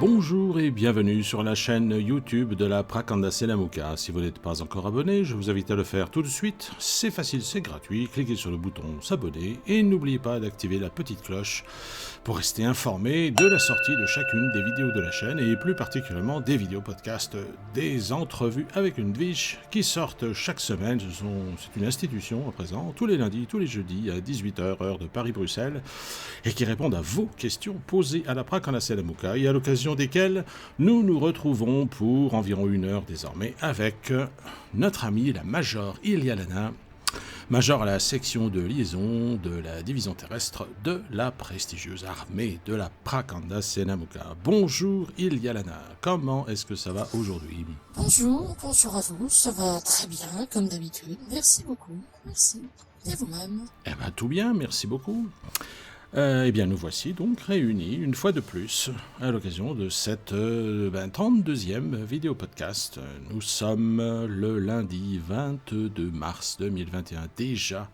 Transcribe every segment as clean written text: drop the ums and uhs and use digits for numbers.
Bonjour et bienvenue sur la chaîne YouTube de la Prakanda Selamuka. Si vous n'êtes pas encore abonné, je vous invite à le faire tout de suite. C'est facile, c'est gratuit. Cliquez sur le bouton s'abonner et n'oubliez pas d'activer la petite cloche pour rester informé de la sortie de chacune des vidéos de la chaîne et plus particulièrement des vidéos podcast, des entrevues avec une biche qui sortent chaque semaine. C'est une institution à présent, tous les lundis, tous les jeudis à 18h, heure de Paris-Bruxelles, et qui répondent à vos questions posées à la Prakanda Selamuka et à l'occasion desquelles nous nous retrouvons pour environ une heure désormais avec notre amie la Major Ilialana, Major à la section de liaison de la division terrestre de la prestigieuse armée de la Prakanda Selamuka. Bonjour Ilialana, comment est-ce que ça va aujourd'hui? Bonjour à vous, ça va très bien comme d'habitude, merci beaucoup, merci. Et vous-même? Eh bien tout bien, merci beaucoup. Eh bien, nous voici donc réunis une fois de plus à l'occasion de cette 32e vidéo podcast. Nous sommes le lundi 22 mars 2021 déjà.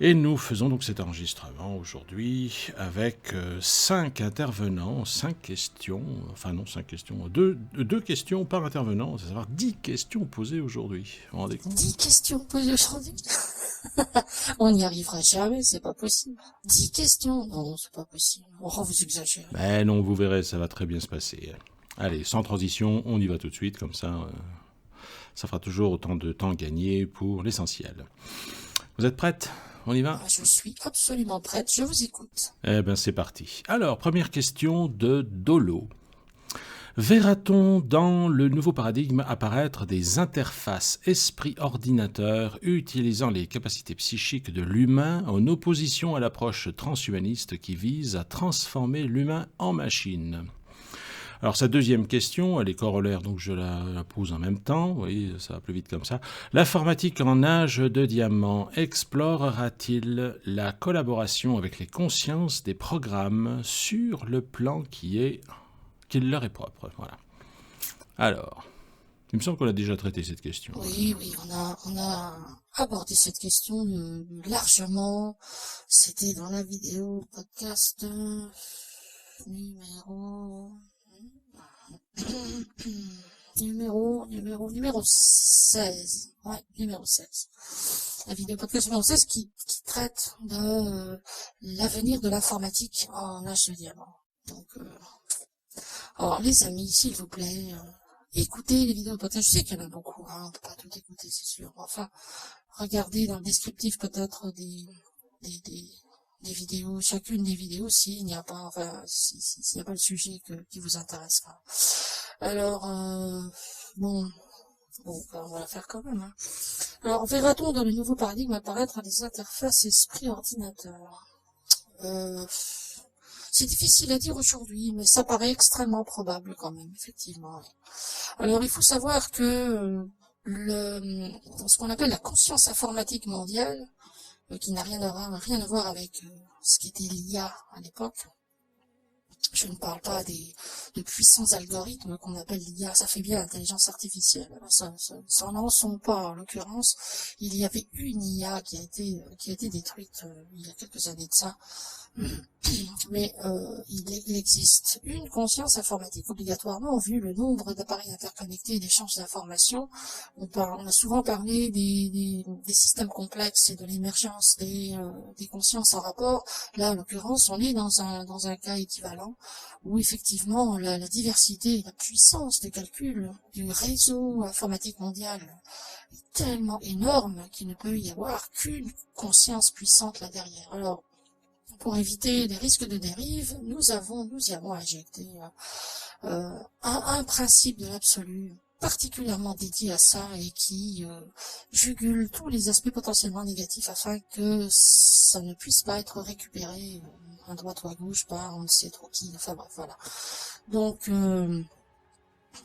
Et nous faisons donc cet enregistrement aujourd'hui avec 5 intervenants, 5 questions, enfin non 5 questions, 2 questions par intervenant, c'est à dire 10 questions posées aujourd'hui. Vous vous rendez compte ? 10 questions posées aujourd'hui. On n'y arrivera jamais, c'est pas possible. 10 questions, non, c'est pas possible. Oh, vous exagérez. Ben non, vous verrez, ça va très bien se passer. Allez, sans transition, on y va tout de suite, comme ça, ça fera toujours autant de temps gagné pour l'essentiel. Vous êtes prête ? On y va ? Je suis absolument prête, je vous écoute. Eh bien, c'est parti. Alors, première question de Dolo. Verra-t-on dans le nouveau paradigme apparaître des interfaces esprit-ordinateur utilisant les capacités psychiques de l'humain en opposition à l'approche transhumaniste qui vise à transformer l'humain en machine ? Alors sa deuxième question, elle est corollaire, donc je la pose en même temps, vous voyez, ça va plus vite comme ça. L'informatique en âge de diamant explorera-t-il la collaboration avec les consciences des programmes sur le plan qui leur est propre? Voilà. Alors, il me semble qu'on a déjà traité cette question. Oui, on a abordé cette question largement. C'était dans la vidéo podcast numéro 16. Ouais, numéro 16. La vidéo podcast numéro 16 qui traite de l'avenir de l'informatique en âge de diamant. Donc, alors les amis, s'il vous plaît, écoutez les vidéos podcast. Je sais qu'il y en a beaucoup, hein, on peut pas tout écouter, c'est sûr. Enfin, regardez dans le descriptif peut-être des vidéos, chacune des vidéos, s'il n'y a pas, s'il n'y a pas le sujet qui vous intéresse pas. Alors, bon, on va la faire quand même, hein. Alors, verra-t-on dans le nouveau paradigme apparaître des interfaces esprit-ordinateur? C'est difficile à dire aujourd'hui, mais ça paraît extrêmement probable quand même, effectivement. Alors, il faut savoir que ce qu'on appelle la conscience informatique mondiale, qui n'a rien à voir avec ce qu'était l'IA à l'époque. Je ne parle pas de puissants algorithmes qu'on appelle l'IA, ça fait bien l'intelligence artificielle. Ça n'en sont pas, en l'occurrence. Il y avait une IA qui a été détruite il y a quelques années de ça. Mais il existe une conscience informatique obligatoirement, vu le nombre d'appareils interconnectés et d'échanges d'informations. On a souvent parlé des systèmes complexes et de l'émergence des consciences en rapport. Là, en l'occurrence, on est dans un cas équivalent où effectivement la diversité et la puissance de calcul du réseau informatique mondial est tellement énorme qu'il ne peut y avoir qu'une conscience puissante là derrière. Alors, pour éviter les risques de dérive, nous y avons injecté un principe de l'absolu particulièrement dédié à ça et qui jugule tous les aspects potentiellement négatifs afin que ça ne puisse pas être récupéré à droite ou à gauche par on ne sait trop qui. Enfin bref, voilà. Donc,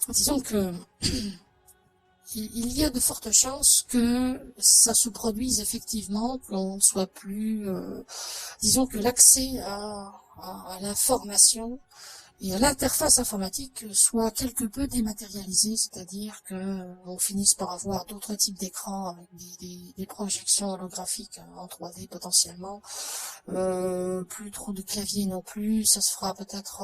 disons que il y a de fortes chances que ça se produise effectivement, qu'on ne soit plus, disons que l'accès à l'information et l'interface informatique soit quelque peu dématérialisée, c'est-à-dire que on finisse par avoir d'autres types d'écrans avec des projections holographiques en 3D potentiellement, plus trop de clavier non plus, ça se fera peut-être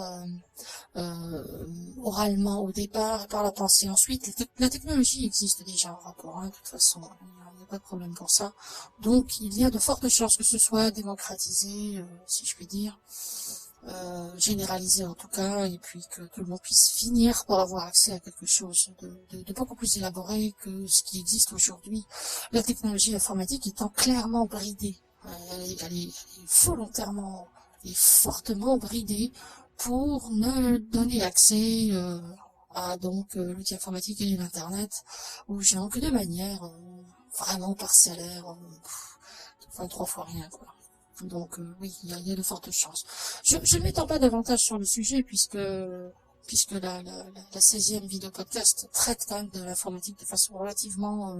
oralement au départ et par la pensée ensuite. La technologie existe déjà en rapport, de toute façon, il n'y a pas de problème pour ça. Donc il y a de fortes chances que ce soit démocratisé, si je puis dire, généralisé en tout cas, et puis que tout le monde puisse finir par avoir accès à quelque chose de beaucoup plus élaboré que ce qui existe aujourd'hui. La technologie informatique étant clairement bridée, elle est volontairement et fortement bridée pour ne donner accès à donc l'outil informatique et l'internet aux gens que de manière vraiment parcellaire, enfin 3 fois rien quoi. Donc oui, il y a de fortes chances. Je ne m'étends pas davantage sur le sujet puisque la 16e vidéo podcast traite quand même de l'informatique de façon relativement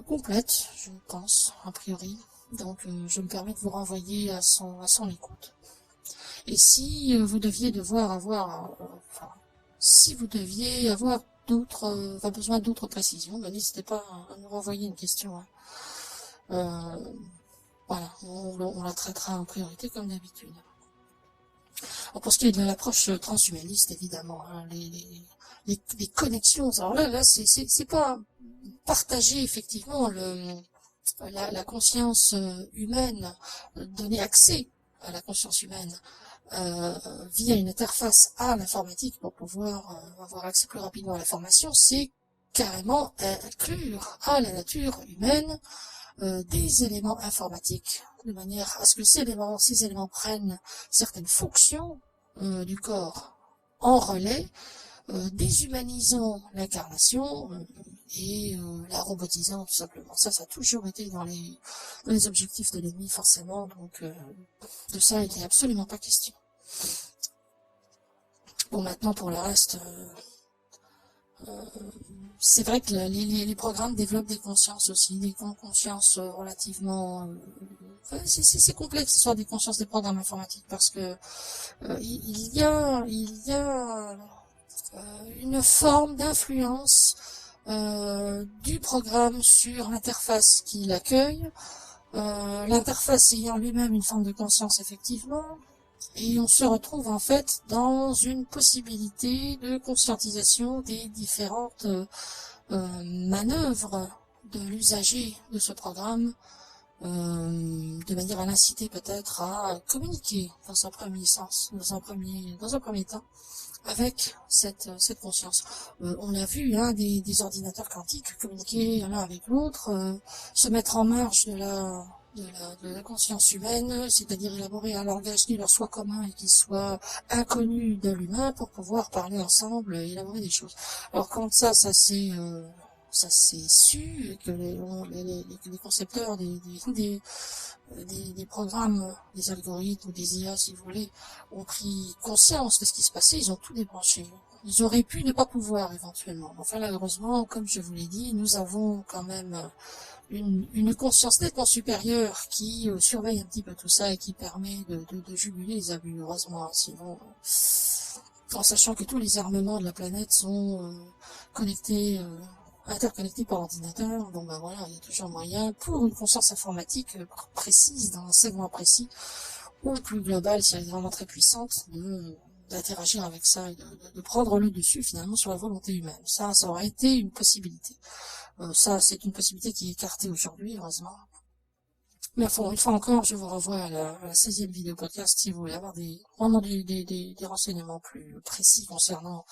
complète, je pense, a priori. Donc je me permets de vous renvoyer à son écoute. Et si vous deviez si vous deviez avoir besoin d'autres précisions, n'hésitez pas à nous renvoyer une question. Voilà, on la traitera en priorité comme d'habitude. Pour ce qui est de l'approche transhumaniste, évidemment, les connexions. Alors là, c'est pas partager effectivement la conscience humaine, donner accès à la conscience humaine via une interface à l'informatique pour pouvoir avoir accès plus rapidement à l'information, c'est carrément inclure à la nature humaine des éléments informatiques, de manière à ce que ces éléments prennent certaines fonctions du corps en relais, déshumanisant l'incarnation et la robotisant tout simplement. Ça a toujours été dans les objectifs de l'ennemi forcément, donc de ça il n'est absolument pas question. Bon, maintenant pour le reste, c'est vrai que les programmes développent des consciences aussi, des consciences relativement... c'est complexe l'histoire des consciences des programmes informatiques parce que il y a une forme d'influence du programme sur l'interface qui l'accueille, l'interface ayant lui-même une forme de conscience effectivement, et on se retrouve en fait dans une possibilité de conscientisation des différentes manœuvres de l'usager de ce programme, de manière à l'inciter peut-être à communiquer dans un premier sens, dans un premier temps, avec cette conscience. On l'a vu, des ordinateurs quantiques communiquer l'un avec l'autre, se mettre en marge de la conscience humaine, c'est-à-dire élaborer un langage qui leur soit commun et qui soit inconnu de l'humain pour pouvoir parler ensemble et élaborer des choses. Alors quand ça s'est su et que les concepteurs des programmes, des algorithmes ou des IA, si vous voulez, ont pris conscience de ce qui se passait, ils ont tout débranché. Ils auraient pu ne pas pouvoir éventuellement. Enfin, malheureusement, comme je vous l'ai dit, nous avons quand même une conscience nettement supérieure qui surveille un petit peu tout ça et qui permet de juguler les abus, heureusement. Sinon, en sachant que tous les armements de la planète sont interconnectés par ordinateur, bon ben voilà, il y a toujours moyen pour une conscience informatique précise, dans un segment précis, ou plus globale, si elle est vraiment très puissante, d'interagir avec ça et de prendre le dessus finalement sur la volonté humaine. Ça aurait été une possibilité. Ça, c'est une possibilité qui est écartée aujourd'hui, heureusement. Mais enfin, une fois encore, je vous renvoie à la 16e vidéo podcast si vous voulez avoir vraiment des renseignements plus précis concernant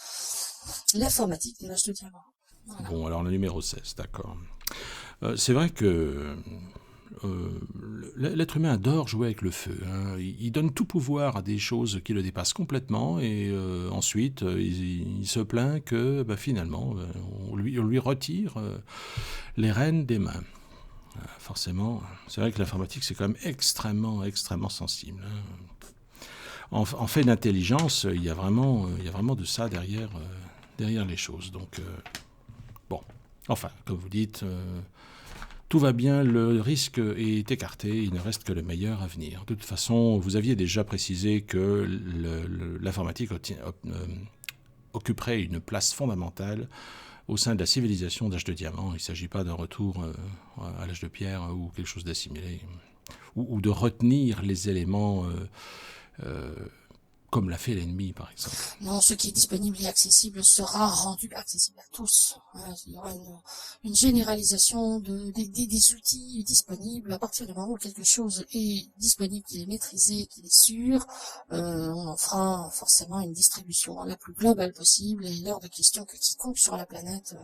l'informatique de l'âge de diamant. Voilà. Bon, alors le numéro 16, d'accord. C'est vrai que l'être humain adore jouer avec le feu. Il donne tout pouvoir à des choses qui le dépassent complètement et ensuite il se plaint que finalement on lui retire les rênes des mains. Forcément, c'est vrai que l'informatique c'est quand même extrêmement sensible. En fait d'intelligence, il y a vraiment de ça derrière les choses. Donc bon, enfin, comme vous dites, tout va bien, le risque est écarté, il ne reste que le meilleur à venir. De toute façon, vous aviez déjà précisé que l'informatique occuperait une place fondamentale au sein de la civilisation d'âge de diamant. Il ne s'agit pas d'un retour à l'âge de pierre ou quelque chose d'assimilé, ou de retenir les éléments comme l'a fait l'ennemi, par exemple. Non, ce qui est disponible et accessible sera rendu accessible à tous. Il y aura une généralisation des outils disponibles à partir du moment où quelque chose est disponible, qu'il est maîtrisé, qu'il est sûr. On en fera forcément une distribution la plus globale possible, et il est hors de question que quiconque sur la planète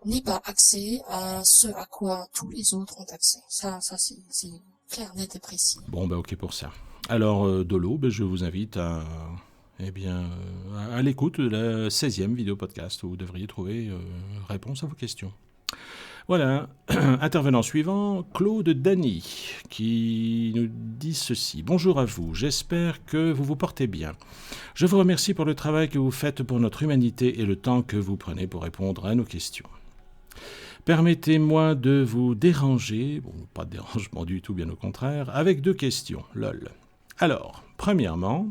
n'ait pas accès à ce à quoi tous les autres ont accès. Ça c'est clair, net et précis. Bon, ok pour ça. Alors, Dolo, je vous invite à l'écoute de la 16e vidéo podcast où vous devriez trouver réponse à vos questions. Voilà, intervenant suivant, Claude Dany, qui nous dit ceci. Bonjour à vous, j'espère que vous vous portez bien. Je vous remercie pour le travail que vous faites pour notre humanité et le temps que vous prenez pour répondre à nos questions. Permettez-moi de vous déranger, bon, pas de dérangement du tout, bien au contraire, avec 2 questions, lol. Alors, premièrement,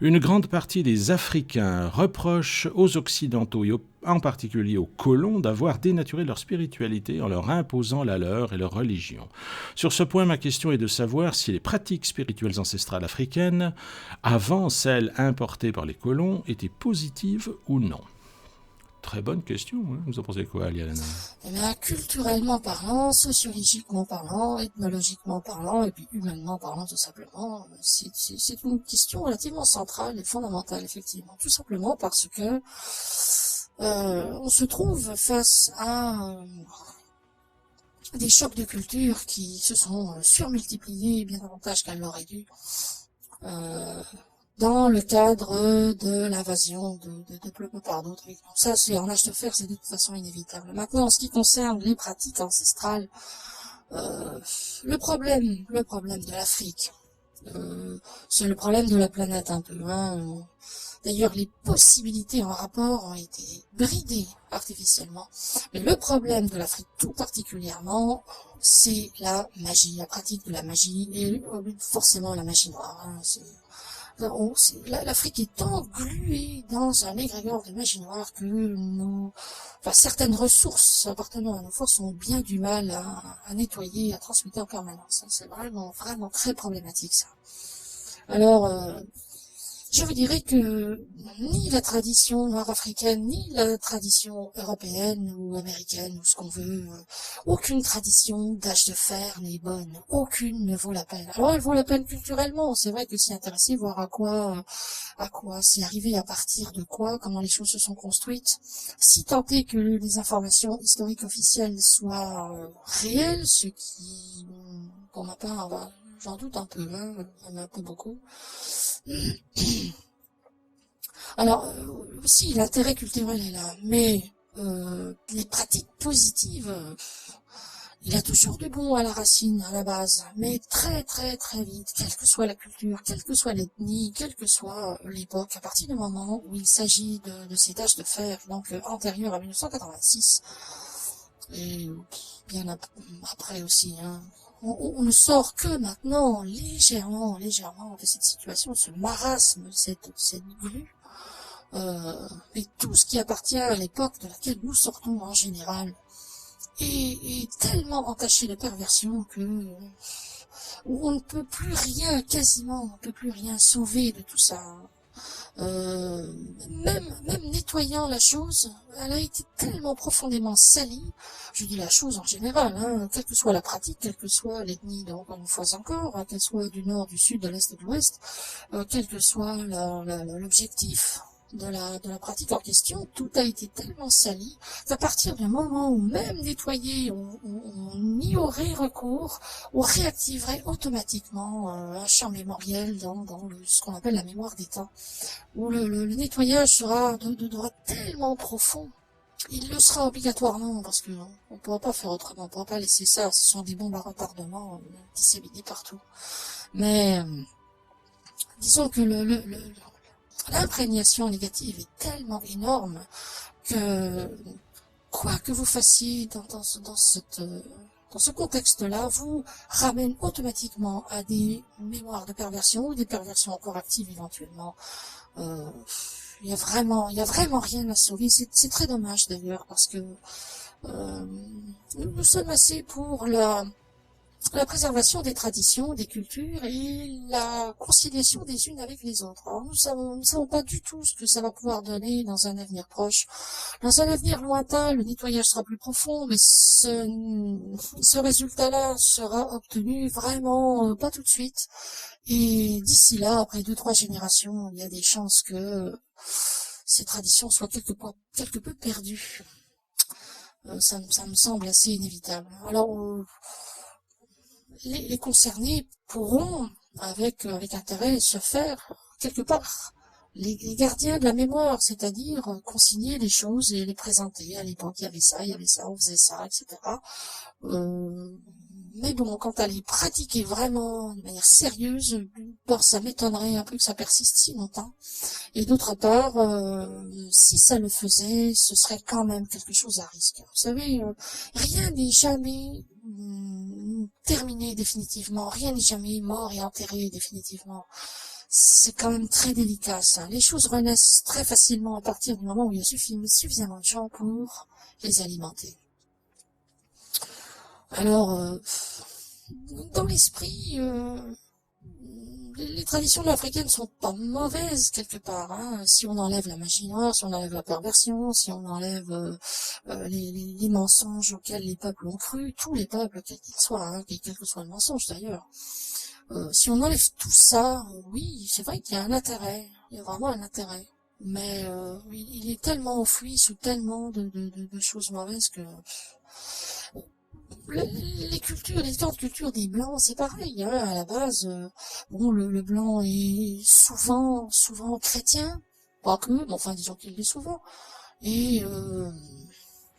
une grande partie des Africains reprochent aux Occidentaux, et en particulier aux colons, d'avoir dénaturé leur spiritualité en leur imposant la leur et leur religion. Sur ce point, ma question est de savoir si les pratiques spirituelles ancestrales africaines, avant celles importées par les colons, étaient positives ou non. Très bonne question, hein. Vous en pensez quoi, Aliana? Eh bien, culturellement parlant, sociologiquement parlant, ethnologiquement parlant, et puis humainement parlant tout simplement, c'est une question relativement centrale et fondamentale, effectivement. Tout simplement parce que on se trouve face à des chocs de culture qui se sont surmultipliés bien davantage qu'elles l'auraient dû. Dans le cadre de l'invasion de peuples par d'autres. Ça, c'est en âge de fer, c'est de toute façon inévitable. Maintenant, en ce qui concerne les pratiques ancestrales, le problème de l'Afrique, c'est le problème de la planète un peu. D'ailleurs, les possibilités en rapport ont été bridées artificiellement. Mais le problème de l'Afrique tout particulièrement, c'est la magie, la pratique de la magie, et forcément la magie noire. L'Afrique est engluée dans un égrégore de magie noire que certaines ressources appartenant à nos forces ont bien du mal à nettoyer, à transmuter en permanence. C'est vraiment très problématique, ça. Alors, je vous dirais que ni la tradition nord-africaine, ni la tradition européenne ou américaine, ou ce qu'on veut, aucune tradition d'âge de fer n'est bonne. Aucune ne vaut la peine. Alors, elle vaut la peine culturellement. C'est vrai que s'y intéresser, voir à quoi c'est arrivé, à partir de quoi, comment les choses se sont construites. Si tant est que les informations historiques officielles soient réelles, ce qui, pour ma part, j'en doute un peu, un peu beaucoup. Alors, si, l'intérêt culturel est là, mais les pratiques positives, il y a toujours du bon à la racine, à la base, mais très très très vite, quelle que soit la culture, quelle que soit l'ethnie, quelle que soit l'époque, à partir du moment où il s'agit de ces tâches de fer, donc antérieures à 1986, et bien après aussi, on ne sort que maintenant, légèrement de cette situation, de ce marasme, de cette glu, et tout ce qui appartient à l'époque de laquelle nous sortons en général, est tellement entaché de perversion que où on ne peut plus rien, quasiment, on ne peut plus rien sauver de tout ça. Même nettoyant la chose, elle a été tellement profondément salie, je dis la chose en général, quelle que soit la pratique, quelle que soit l'ethnie, donc une fois encore, qu'elle soit du nord, du sud, de l'est et de l'ouest, quel que soit l'objectif de la pratique en question, tout a été tellement sali qu'à partir du moment où même nettoyé, on y aurait recours, on réactiverait automatiquement un champ mémoriel dans ce qu'on appelle la mémoire des temps, où le nettoyage sera de droit tellement profond. Il le sera obligatoirement, parce que on ne pourra pas faire autrement, on ne pourra pas laisser ça, ce sont des bombes à retardement disséminées partout. Mais disons que l'imprégnation négative est tellement énorme que quoi que vous fassiez dans ce contexte-là, vous ramène automatiquement à des mémoires de perversion ou des perversions encore actives éventuellement. Euh, il y a vraiment rien à sauver. C'est très dommage d'ailleurs parce que euh, nous sommes assez pour la préservation des traditions, des cultures et la conciliation des unes avec les autres. Alors nous savons pas du tout ce que ça va pouvoir donner dans un avenir proche. Dans un avenir lointain, le nettoyage sera plus profond, mais ce résultat-là sera obtenu vraiment pas tout de suite. Et d'ici là, après 2, 3 générations, il y a des chances que ces traditions soient quelque peu perdues. Ça me semble assez inévitable. Alors, les concernés pourront, avec intérêt, se faire, quelque part, les gardiens de la mémoire, c'est-à-dire consigner les choses et les présenter. À l'époque, il y avait ça, on faisait ça, etc. Mais bon, quant à les pratiquer vraiment de manière sérieuse, bon, ça m'étonnerait un peu que ça persiste si longtemps. Et d'autre part, si ça le faisait, ce serait quand même quelque chose à risque. Vous savez, rien n'est jamais terminé définitivement, rien n'est jamais mort et enterré définitivement. C'est quand même très délicat ça. Les choses renaissent très facilement à partir du moment où il y a suffisamment de gens pour les alimenter. Alors, dans l'esprit, les traditions africaines sont pas mauvaises quelque part, hein. Si on enlève la magie noire, si on enlève la perversion, si on enlève les mensonges auxquels les peuples ont cru, tous les peuples, quels qu'ils soient, hein, quel que soit le mensonge d'ailleurs. Si on enlève tout ça, oui, c'est vrai qu'il y a un intérêt, il y a vraiment un intérêt. Mais il est tellement enfoui sous tellement de choses mauvaises que les cultures, les différentes cultures des blancs, c'est pareil, hein, à la base, bon, le blanc est souvent chrétien, pas que, mais enfin, disons qu'il l'est souvent, et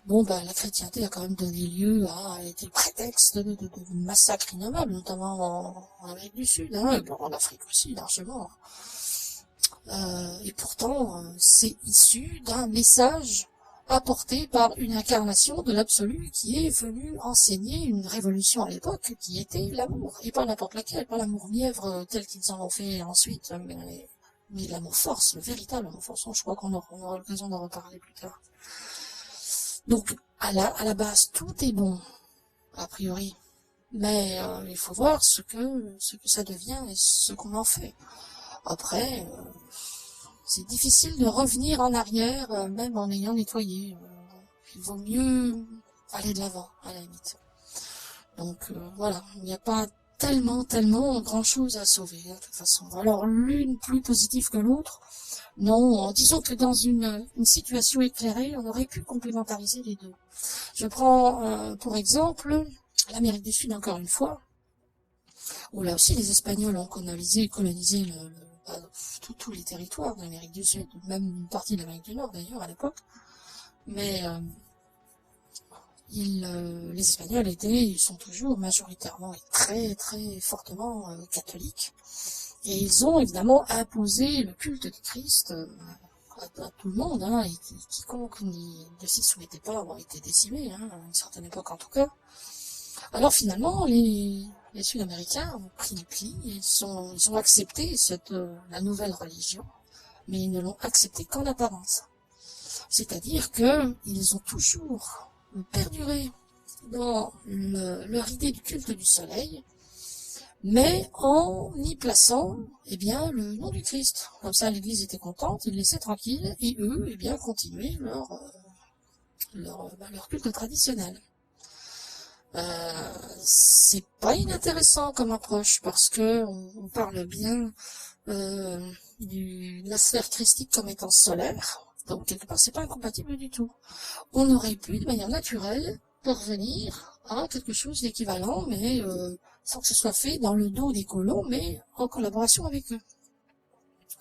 bon, bah, la chrétienté a quand même donné lieu à été le prétexte de massacres innommables, notamment en Amérique du Sud, hein, et en Afrique aussi, largement. Et pourtant, c'est issu d'un message apporté par une incarnation de l'absolu qui est venue enseigner une révolution à l'époque qui était l'amour, et pas n'importe laquelle, pas l'amour mièvre tel qu'ils en ont fait ensuite, mais l'amour force, le véritable amour force. Je crois qu'on aura l'occasion d'en reparler plus tard. Donc, à la base, tout est bon, a priori, mais il faut voir ce que ça devient et ce qu'on en fait. Après, c'est difficile de revenir en arrière, même en ayant nettoyé. Il vaut mieux aller de l'avant, à la limite. Donc voilà, il n'y a pas tellement grand-chose à sauver, de toute façon. Alors l'une plus positive que l'autre, non, disons que dans une situation éclairée, on aurait pu complémentariser les deux. Je prends pour exemple l'Amérique du Sud, encore une fois, où là aussi les Espagnols ont colonisé tous les territoires d'Amérique du Sud, même une partie de l'Amérique du Nord d'ailleurs à l'époque. Mais les Espagnols ils sont toujours majoritairement et très fortement catholiques. Et ils ont évidemment imposé le culte du Christ à tout le monde, hein, et quiconque ne s'y soumettait pas avoir été décimé, hein, à une certaine époque en tout cas. Alors finalement, les Sud-Américains ont pris le pli, ils ont accepté la nouvelle religion, mais ils ne l'ont acceptée qu'en apparence. C'est-à-dire qu'ils ont toujours perduré dans leur idée du culte du soleil, mais en y plaçant, eh bien, le nom du Christ. Comme ça, l'Église était contente, ils laissaient tranquille, et eux, eh bien, continuaient leur culte traditionnel. C'est pas inintéressant comme approche parce que on parle bien de la sphère christique comme étant solaire, donc quelque part c'est pas incompatible du tout. On aurait pu de manière naturelle parvenir à quelque chose d'équivalent, mais sans que ce soit fait dans le dos des colons, mais en collaboration avec eux.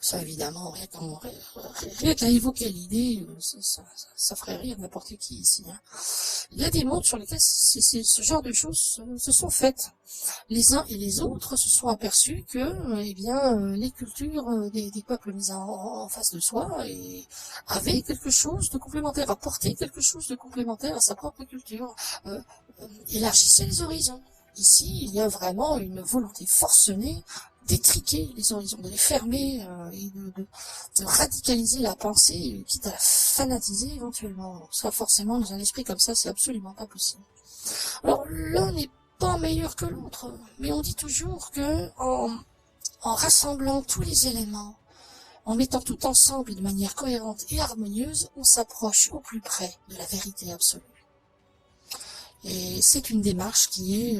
Ça, évidemment, rien qu'à évoquer l'idée, ça ferait rire n'importe qui ici, hein. Il y a des mondes sur lesquels ce genre de choses se sont faites. Les uns et les autres se sont aperçus que, les cultures des peuples mis en face de soi avaient quelque chose de complémentaire, apportaient quelque chose de complémentaire à sa propre culture, élargissaient les horizons. Ici, il y a vraiment une volonté forcenée d'étriquer les horizons, de les fermer et de radicaliser la pensée, quitte à la fanatiser éventuellement. Donc ça, forcément, dans un esprit comme ça, c'est absolument pas possible. Alors, l'un n'est pas meilleur que l'autre, mais on dit toujours que en rassemblant tous les éléments, en mettant tout ensemble de manière cohérente et harmonieuse, on s'approche au plus près de la vérité absolue. Et c'est une démarche qui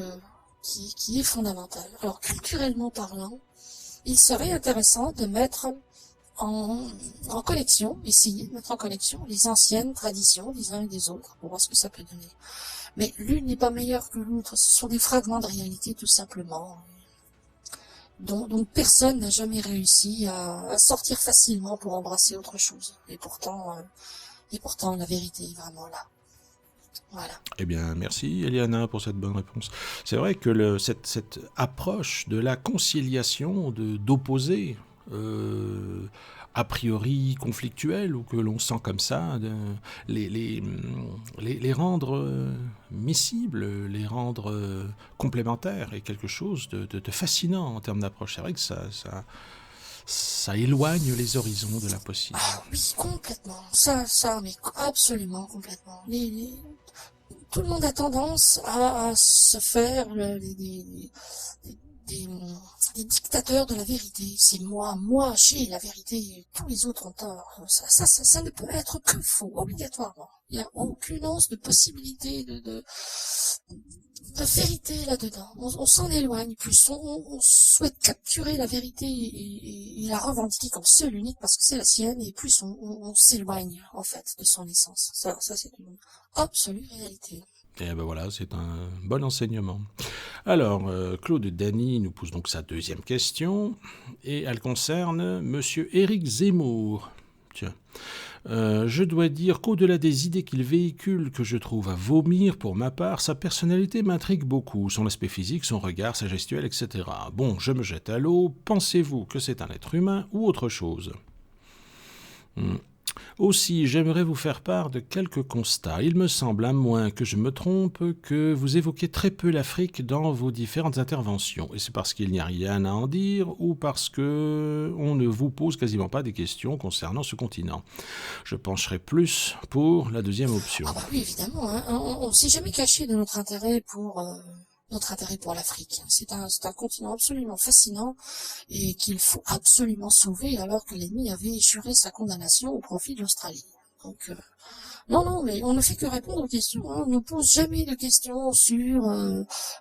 est fondamentale. Alors, culturellement parlant, il serait intéressant de mettre en connexion, essayer de mettre en connexion les anciennes traditions des uns et des autres pour voir ce que ça peut donner. Mais l'une n'est pas meilleure que l'autre, ce sont des fragments de réalité tout simplement, dont personne n'a jamais réussi à sortir facilement pour embrasser autre chose. Et pourtant, la vérité est vraiment là. Voilà. Eh bien, merci Eliana pour cette bonne réponse. C'est vrai que cette approche de la conciliation, d'opposer a priori conflictuels ou que l'on sent comme ça, les rendre miscibles, les rendre complémentaires est quelque chose de fascinant en termes d'approche. C'est vrai que ça éloigne les horizons de la possible. Ah oui, complètement. Ça, mais absolument complètement. Tout le monde a tendance à se faire des dictateurs de la vérité. C'est moi, j'ai la vérité, tous les autres ont tort. Ça ne peut être que faux, obligatoirement. Il n'y a aucune once de possibilité de vérité là-dedans. On s'en éloigne, plus on souhaite capturer la vérité et la revendiquer comme seule unique parce que c'est la sienne, et plus on s'éloigne, en fait, de son essence. Ça c'est une absolue réalité. Et ben voilà, c'est un bon enseignement. Alors, Claude Dany nous pose donc sa deuxième question, et elle concerne Monsieur Éric Zemmour. Tiens. Je dois dire qu'au-delà des idées qu'il véhicule, que je trouve à vomir pour ma part, sa personnalité m'intrigue beaucoup, son aspect physique, son regard, sa gestuelle, etc. Bon, je me jette à l'eau, pensez-vous que c'est un être humain ou autre chose ? Aussi, j'aimerais vous faire part de quelques constats. Il me semble, à moins que je me trompe, que vous évoquez très peu l'Afrique dans vos différentes interventions. Et c'est parce qu'il n'y a rien à en dire ou parce que on ne vous pose quasiment pas des questions concernant ce continent. Je pencherai plus pour la deuxième option. Ah bah oui, évidemment. Hein. On s'est jamais caché de notre intérêt pour l'Afrique. C'est un continent absolument fascinant et qu'il faut absolument sauver alors que l'ennemi avait échuré sa condamnation au profit de l'Australie. Donc, non, mais on ne fait que répondre aux questions. Hein. On ne pose jamais de questions sur,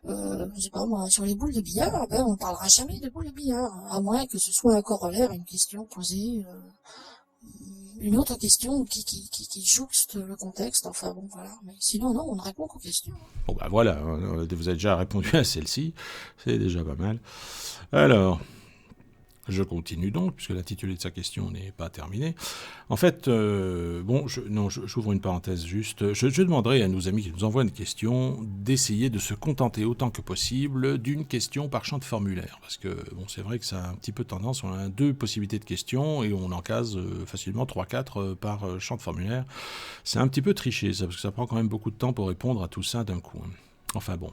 je sais pas moi, sur les boules de billard. Ben, on parlera jamais de boules de billard, à moins que ce soit un corollaire à une question posée. Une autre question qui jouxte le contexte, enfin bon voilà, mais sinon non, on ne répond qu'aux questions. Bon bah voilà, vous avez déjà répondu à celle-ci, c'est déjà pas mal. Alors, je continue donc, puisque l'intitulé de sa question n'est pas terminé. En fait, j'ouvre une parenthèse juste. Je demanderai à nos amis qui nous envoient une question d'essayer de se contenter autant que possible d'une question par champ de formulaire. Parce que bon, c'est vrai que ça a un petit peu tendance, on a 2 possibilités de questions et on en case facilement 3-4 par champ de formulaire. C'est un petit peu triché ça, parce que ça prend quand même beaucoup de temps pour répondre à tout ça d'un coup. Enfin bon.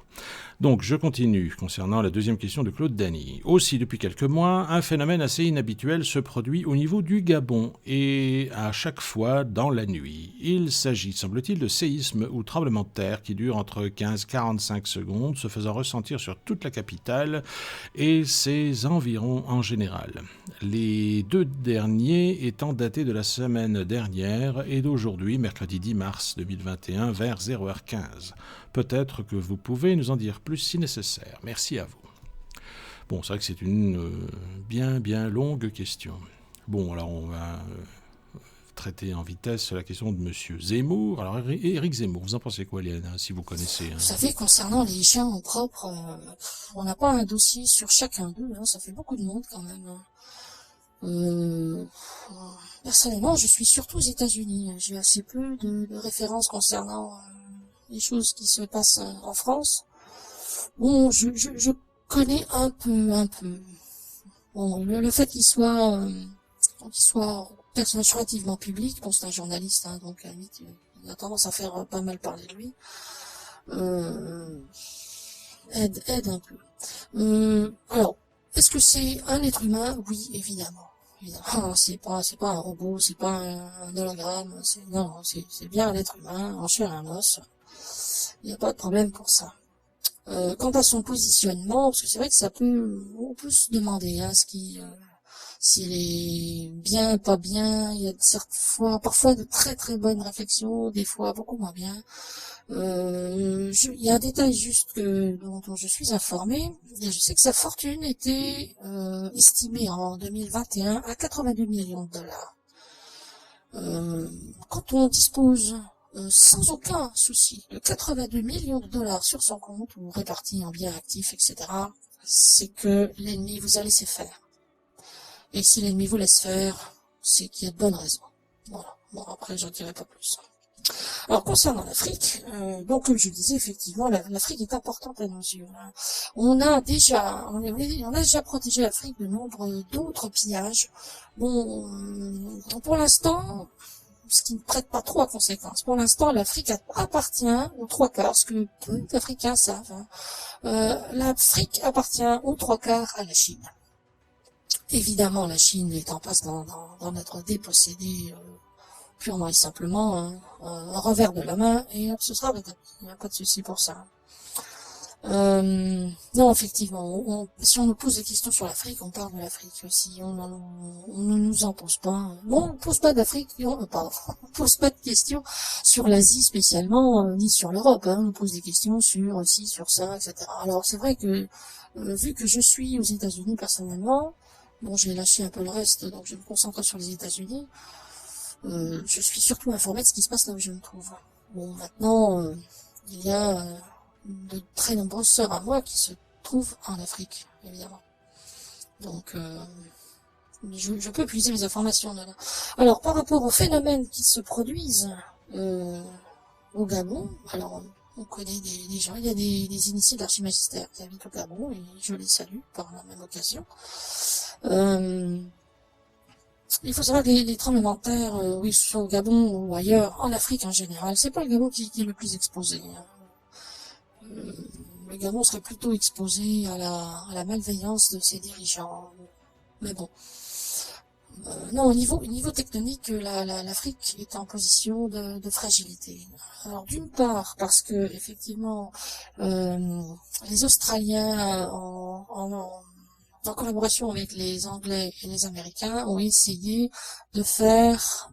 Donc, je continue concernant la deuxième question de Claude Dany. Aussi, depuis quelques mois, un phénomène assez inhabituel se produit au niveau du Gabon, et à chaque fois dans la nuit. Il s'agit, semble-t-il, de séismes ou tremblements de terre qui durent entre 15 et 45 secondes, se faisant ressentir sur toute la capitale et ses environs en général. Les 2 derniers étant datés de la semaine dernière et d'aujourd'hui, mercredi 10 mars 2021, vers 0h15. Peut-être que vous pouvez nous en dire plus si nécessaire. Merci à vous. Bon, c'est vrai que c'est une bien longue question. Bon, alors on va traiter en vitesse la question de Monsieur Zemmour. Alors, Éric Zemmour, vous en pensez quoi, Léana, si vous connaissez Vous savez, concernant les chiens en propre, on n'a pas un dossier sur chacun d'eux, hein, ça fait beaucoup de monde quand même. Euh, Personnellement, je suis surtout aux États-Unis. J'ai assez peu de références concernant les choses qui se passent en France. Bon, je connais un peu. Bon, le fait qu'il soit personnage relativement public, bon, c'est un journaliste, hein, donc à la limite, il a tendance à faire pas mal parler de lui. Euh, aide un peu. Alors, est-ce que c'est un être humain? Oui, évidemment. Évidemment, c'est pas un robot, c'est pas un hologramme, non, c'est bien un être humain, en chair et en os. Il n'y a pas de problème pour ça. Quant à son positionnement, parce que c'est vrai que on peut se demander, hein, s'il est bien, pas bien. Il y a parfois de très très bonnes réflexions, des fois beaucoup moins bien. Il y a un détail juste dont je suis informée. Je sais que sa fortune était estimée en 2021 à 82 millions de dollars. Quand on dispose sans aucun souci de 82 millions de dollars sur son compte ou répartis en biens actifs, etc., c'est que l'ennemi vous a laissé faire. Et si l'ennemi vous laisse faire, c'est qu'il y a de bonnes raisons. Voilà. Bon, après, j'en dirai pas plus. Alors, concernant l'Afrique, donc, comme je disais, effectivement, l'Afrique est importante à nos yeux. Hein. On a déjà protégé l'Afrique de nombre d'autres pillages. Bon, pour l'instant, ce qui ne prête pas trop à conséquence. Pour l'instant, l'Afrique appartient aux trois quarts, ce que peu d'Africains savent. Hein. L'Afrique appartient aux trois quarts à la Chine. Évidemment, la Chine est en passe d'en être dépossédée purement et simplement, hein, un revers de la main, et ce sera rétabli. Il n'y a pas de souci pour ça. Non, effectivement, si on nous pose des questions sur l'Afrique, on parle de l'Afrique aussi. On ne nous en pose pas. Bon, on ne pose pas d'Afrique, on pose pas de questions sur l'Asie spécialement, ni sur l'Europe. Hein. On pose des questions sur ci, sur ça, etc. Alors, c'est vrai que, vu que je suis aux États-Unis personnellement, bon, j'ai lâché un peu le reste, donc je vais me concentrer sur les États-Unis. Je suis surtout informé de ce qui se passe là où je me trouve. Bon, maintenant, il y a de très nombreuses sœurs à moi qui se trouvent en Afrique, évidemment. Donc, je peux puiser mes informations de là. Alors, par rapport aux phénomènes qui se produisent au Gabon, alors, on connaît des gens, il y a des initiés de l'archimagistère qui habitent au Gabon, et je les salue par la même occasion. Il faut savoir que les tremblements de terre, oui, soit au Gabon ou ailleurs, en Afrique en général, c'est pas le Gabon qui est le plus exposé. Hein. Le Gabon serait plutôt exposé à la malveillance de ses dirigeants. Mais bon. Non, au niveau tectonique, l'Afrique est en position de fragilité. Alors d'une part, parce que effectivement, les Australiens en collaboration avec les Anglais et les Américains, ont essayé de faire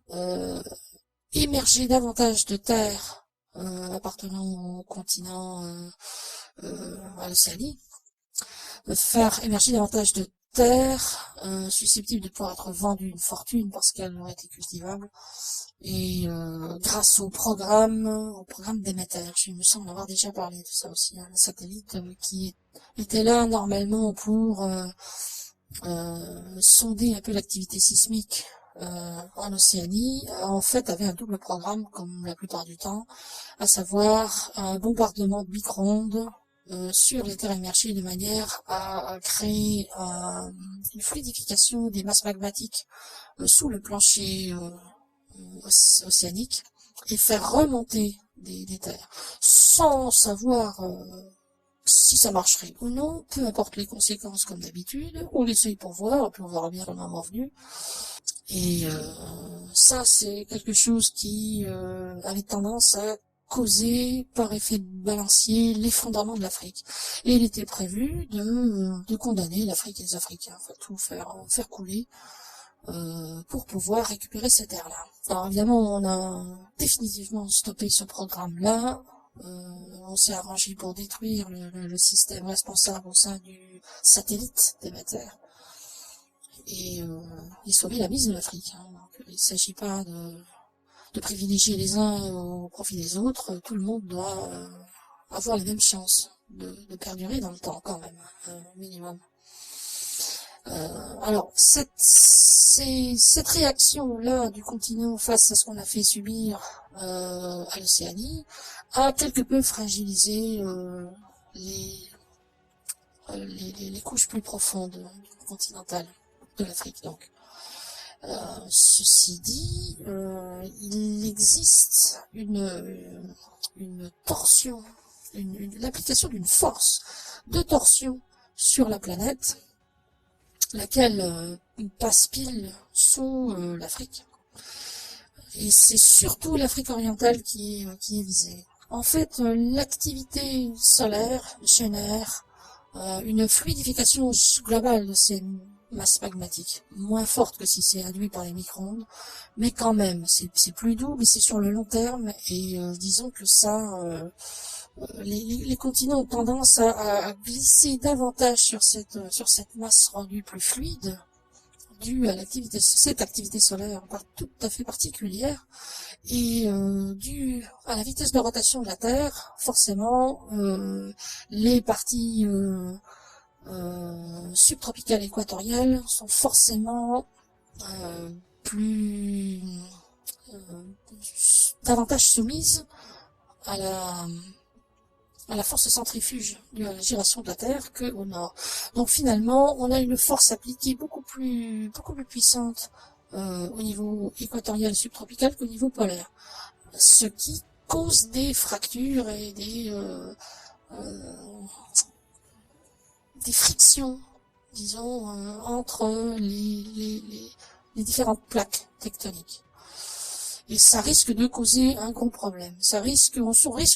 émerger davantage de terres appartenant au continent, à l'Océanie, de faire émerger davantage de terres susceptibles de pouvoir être vendues une fortune parce qu'elles auraient été cultivables, et grâce au programme Déméter. Je me semble avoir déjà parlé de ça aussi, un satellite qui était là normalement pour sonder un peu l'activité sismique en Océanie, en fait avait un double programme comme la plupart du temps, à savoir un bombardement de micro-ondes sur les terres émergées de manière à créer une fluidification des masses magmatiques sous le plancher océanique et faire remonter des terres sans savoir si ça marcherait ou non, peu importe les conséquences comme d'habitude, on l'essaye pour voir, et puis on verra bien le moment venu. Et ça, c'est quelque chose qui avait tendance à causer par effet de balancier l'effondrement de l'Afrique. Et il était prévu de condamner l'Afrique et les Africains, enfin tout faire couler pour pouvoir récupérer ces terres-là. Alors évidemment, on a définitivement stoppé ce programme-là. On s'est arrangé pour détruire le système responsable au sein du satellite Déméter et sauver la mise de l'Afrique. Hein. Donc, il ne s'agit pas de privilégier les uns au profit des autres. Tout le monde doit avoir les mêmes chances de perdurer dans le temps quand même, minimum. Alors, cette réaction-là du continent face à ce qu'on a fait subir à l'Océanie a quelque peu fragilisé les, les couches plus profondes continentales de l'Afrique. Donc, ceci dit, il existe une torsion, l'application d'une force de torsion sur la planète, laquelle passe pile sous l'Afrique. Et c'est surtout l'Afrique orientale qui est visée. En fait, l'activité solaire génère une fluidification globale de ces masses magmatiques, moins forte que si c'est induit par les micro-ondes, mais quand même, c'est plus doux, mais c'est sur le long terme, et disons que ça, les continents ont tendance à glisser davantage sur cette masse rendue plus fluide, due à cette activité solaire tout à fait particulière, et due à la vitesse de rotation de la Terre, forcément, les parties subtropicales et équatoriales sont forcément plus davantage soumises à la force centrifuge de la giration de la Terre qu'au nord. Donc finalement, on a une force appliquée beaucoup plus puissante au niveau équatorial subtropical qu'au niveau polaire, ce qui cause des fractures et des frictions, disons, entre les différentes plaques tectoniques. Et ça risque de causer un gros problème. On risque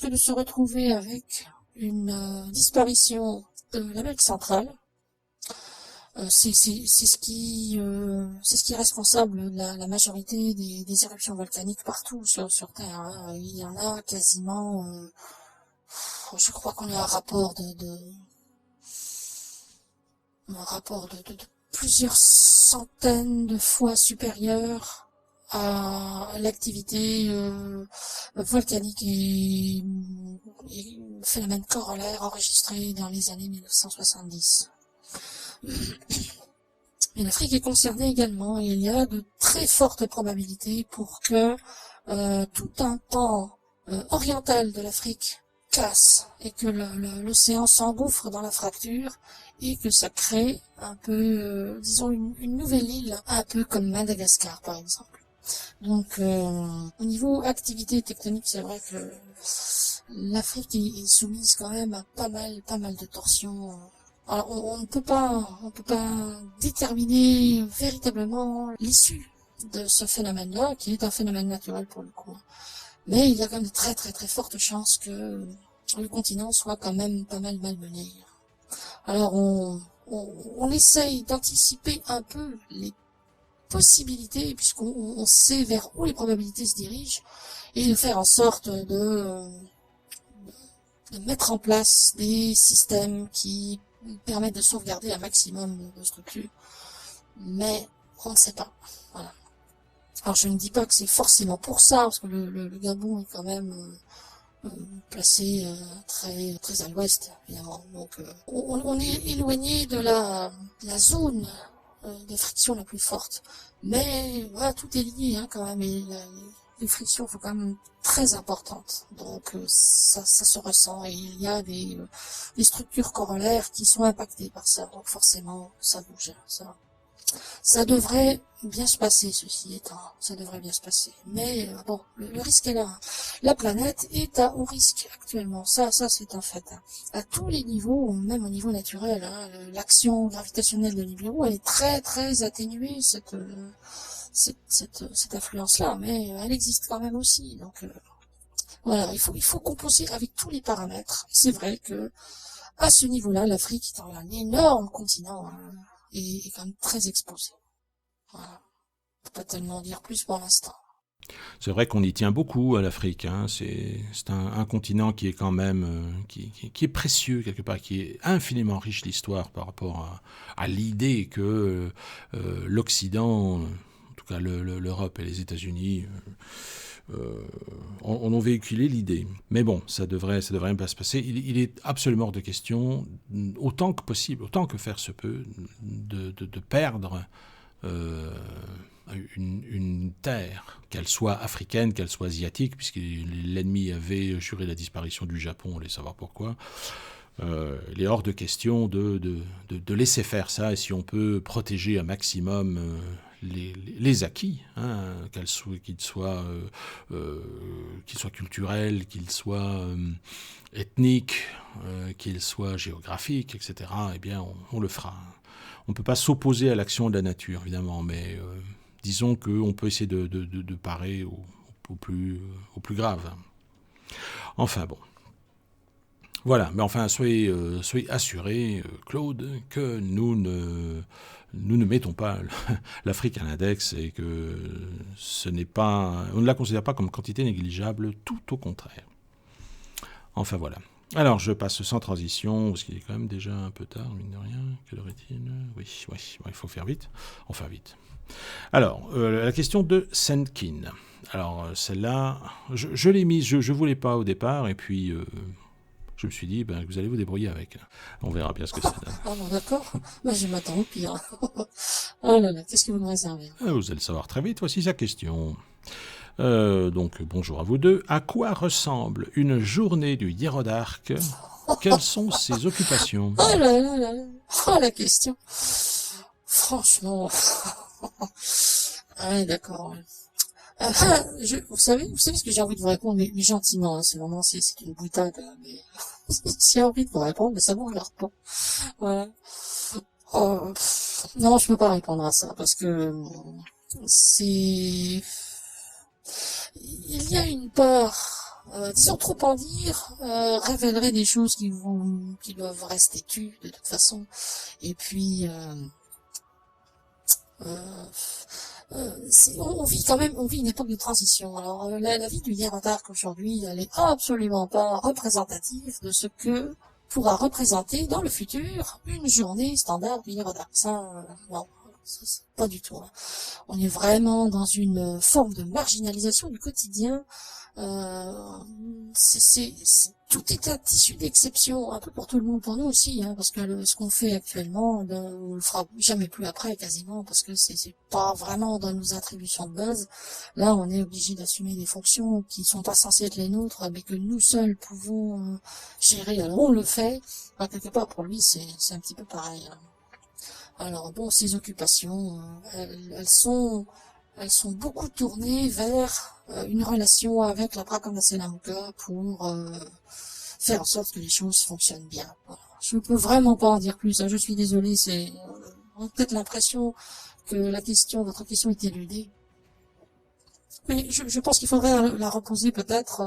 de se retrouver avec une disparition de l'Amérique centrale. C'est ce qui est responsable de la majorité des éruptions volcaniques partout sur Terre. Hein. Il y en a quasiment, je crois qu'on a un rapport de plusieurs centaines de fois supérieur à l'activité volcanique et phénomènes corollaires enregistrés dans les années 1970. Et l'Afrique est concernée également, et il y a de très fortes probabilités pour que tout un pan oriental de l'Afrique casse et que l'océan s'engouffre dans la fracture et que ça crée un peu, disons, une nouvelle île, un peu comme Madagascar par exemple. Donc au niveau activité tectonique, c'est vrai que l'Afrique est soumise quand même à pas mal de torsions. Alors on ne peut pas déterminer véritablement l'issue de ce phénomène-là, qui est un phénomène naturel pour le coup. Mais il y a quand même de très très très fortes chances que le continent soit quand même pas mal malmené. Alors on essaye d'anticiper un peu les possibilités, puisqu'on sait vers où les probabilités se dirigent, et de faire en sorte de mettre en place des systèmes qui permettent de sauvegarder un maximum de structures. Mais on ne sait pas. Voilà. Alors je ne dis pas que c'est forcément pour ça, parce que le Gabon est quand même placé très très à l'ouest, évidemment. Donc on est éloigné de la zone de friction la plus forte. Mais voilà, tout est lié quand même, et les frictions sont quand même très importantes. Donc ça se ressent, et il y a des structures corollaires qui sont impactées par ça. Donc forcément, ça bouge. Ça devrait bien se passer, ceci étant. Ça devrait bien se passer. Mais bon, le risque est là. La planète est à haut risque actuellement. Ça c'est un fait. À tous les niveaux, même au niveau naturel. L'action gravitationnelle de Nibiru, elle est très très atténuée, cette influence-là. Mais elle existe quand même aussi. Donc voilà, il faut composer avec tous les paramètres. C'est vrai que à ce niveau-là, l'Afrique est un énorme continent. Et quand même très exposé. Voilà. Je peux pas tellement dire plus pour l'instant. C'est vrai qu'on y tient beaucoup à l'Afrique. Hein. C'est un continent qui est quand même qui est précieux quelque part, qui est infiniment riche d'histoire par rapport à l'idée que l'Occident, en tout cas l'Europe et les États-Unis, en ont véhiculé l'idée. Mais bon, ça devrait pas se passer. Il est absolument hors de question, autant que possible, autant que faire se peut, de perdre une terre, qu'elle soit africaine, qu'elle soit asiatique, puisque l'ennemi avait juré la disparition du Japon, on voulait savoir pourquoi. Il est hors de question de laisser faire ça, et si on peut protéger un maximum les acquis, hein, qu'ils soient culturels, qu'ils soient ethniques, qu'ils soient géographiques, etc., eh bien on le fera. On ne peut pas s'opposer à l'action de la nature, évidemment, mais disons qu'on peut essayer de parer au plus grave. Enfin bon. Voilà, mais enfin, soyez assurés, Claude, que nous ne mettons pas l'Afrique à l'index et que on ne la considère pas comme quantité négligeable, tout au contraire. Enfin voilà. Alors, je passe sans transition, parce qu'il est quand même déjà un peu tard, mine de rien. Quelle heure est-il ? Oui, il faut faire vite. Enfin, vite. Alors, la question de Senkin. Alors, celle-là, je l'ai mise, je ne voulais pas au départ, et puis je me suis dit, vous allez vous débrouiller avec. On verra bien ce que ça donne. Ah bon, d'accord. Je m'attends au pire. Oh là là, qu'est-ce que vous me réservez ? Vous allez le savoir très vite, voici sa question. Donc, bonjour à vous deux. À quoi ressemble une journée du Hiérodarque ? Quelles sont ses occupations ? Oh là là là là. Oh, la question. Franchement. Ouais, d'accord. Vous savez ce que j'ai envie de vous répondre, mais gentiment, hein, c'est une boutade, mais j'ai envie de vous répondre, mais ça vous regarde pas. Voilà. Oh, non, je peux pas répondre à ça, parce que il y a une part, disons trop en dire, révélerait des choses qui doivent rester tues, de toute façon, et puis, on vit une époque de transition. Alors la vie du Hiérodarque aujourd'hui, elle est absolument pas représentative de ce que pourra représenter dans le futur une journée standard du Hiérodarque. Ça, non, c'est pas du tout. Hein. On est vraiment dans une forme de marginalisation du quotidien. Tout est un tissu d'exception, un peu pour tout le monde, pour nous aussi, hein, parce que ce qu'on fait actuellement, on le fera jamais plus après, quasiment, parce que c'est pas vraiment dans nos attributions de base. Là, on est obligé d'assumer des fonctions qui sont pas censées être les nôtres, mais que nous seuls pouvons gérer. Alors, on le fait. Quelque part, pour lui, c'est un petit peu pareil. Hein. Alors, bon, ces occupations, elles sont beaucoup tournées vers une relation avec la Prakandasela-Mukha pour faire en sorte que les choses fonctionnent bien. Voilà. Je ne peux vraiment pas en dire plus. Hein. Je suis désolée, on a peut-être l'impression que votre question est éludée. Mais je pense qu'il faudrait la reposer peut-être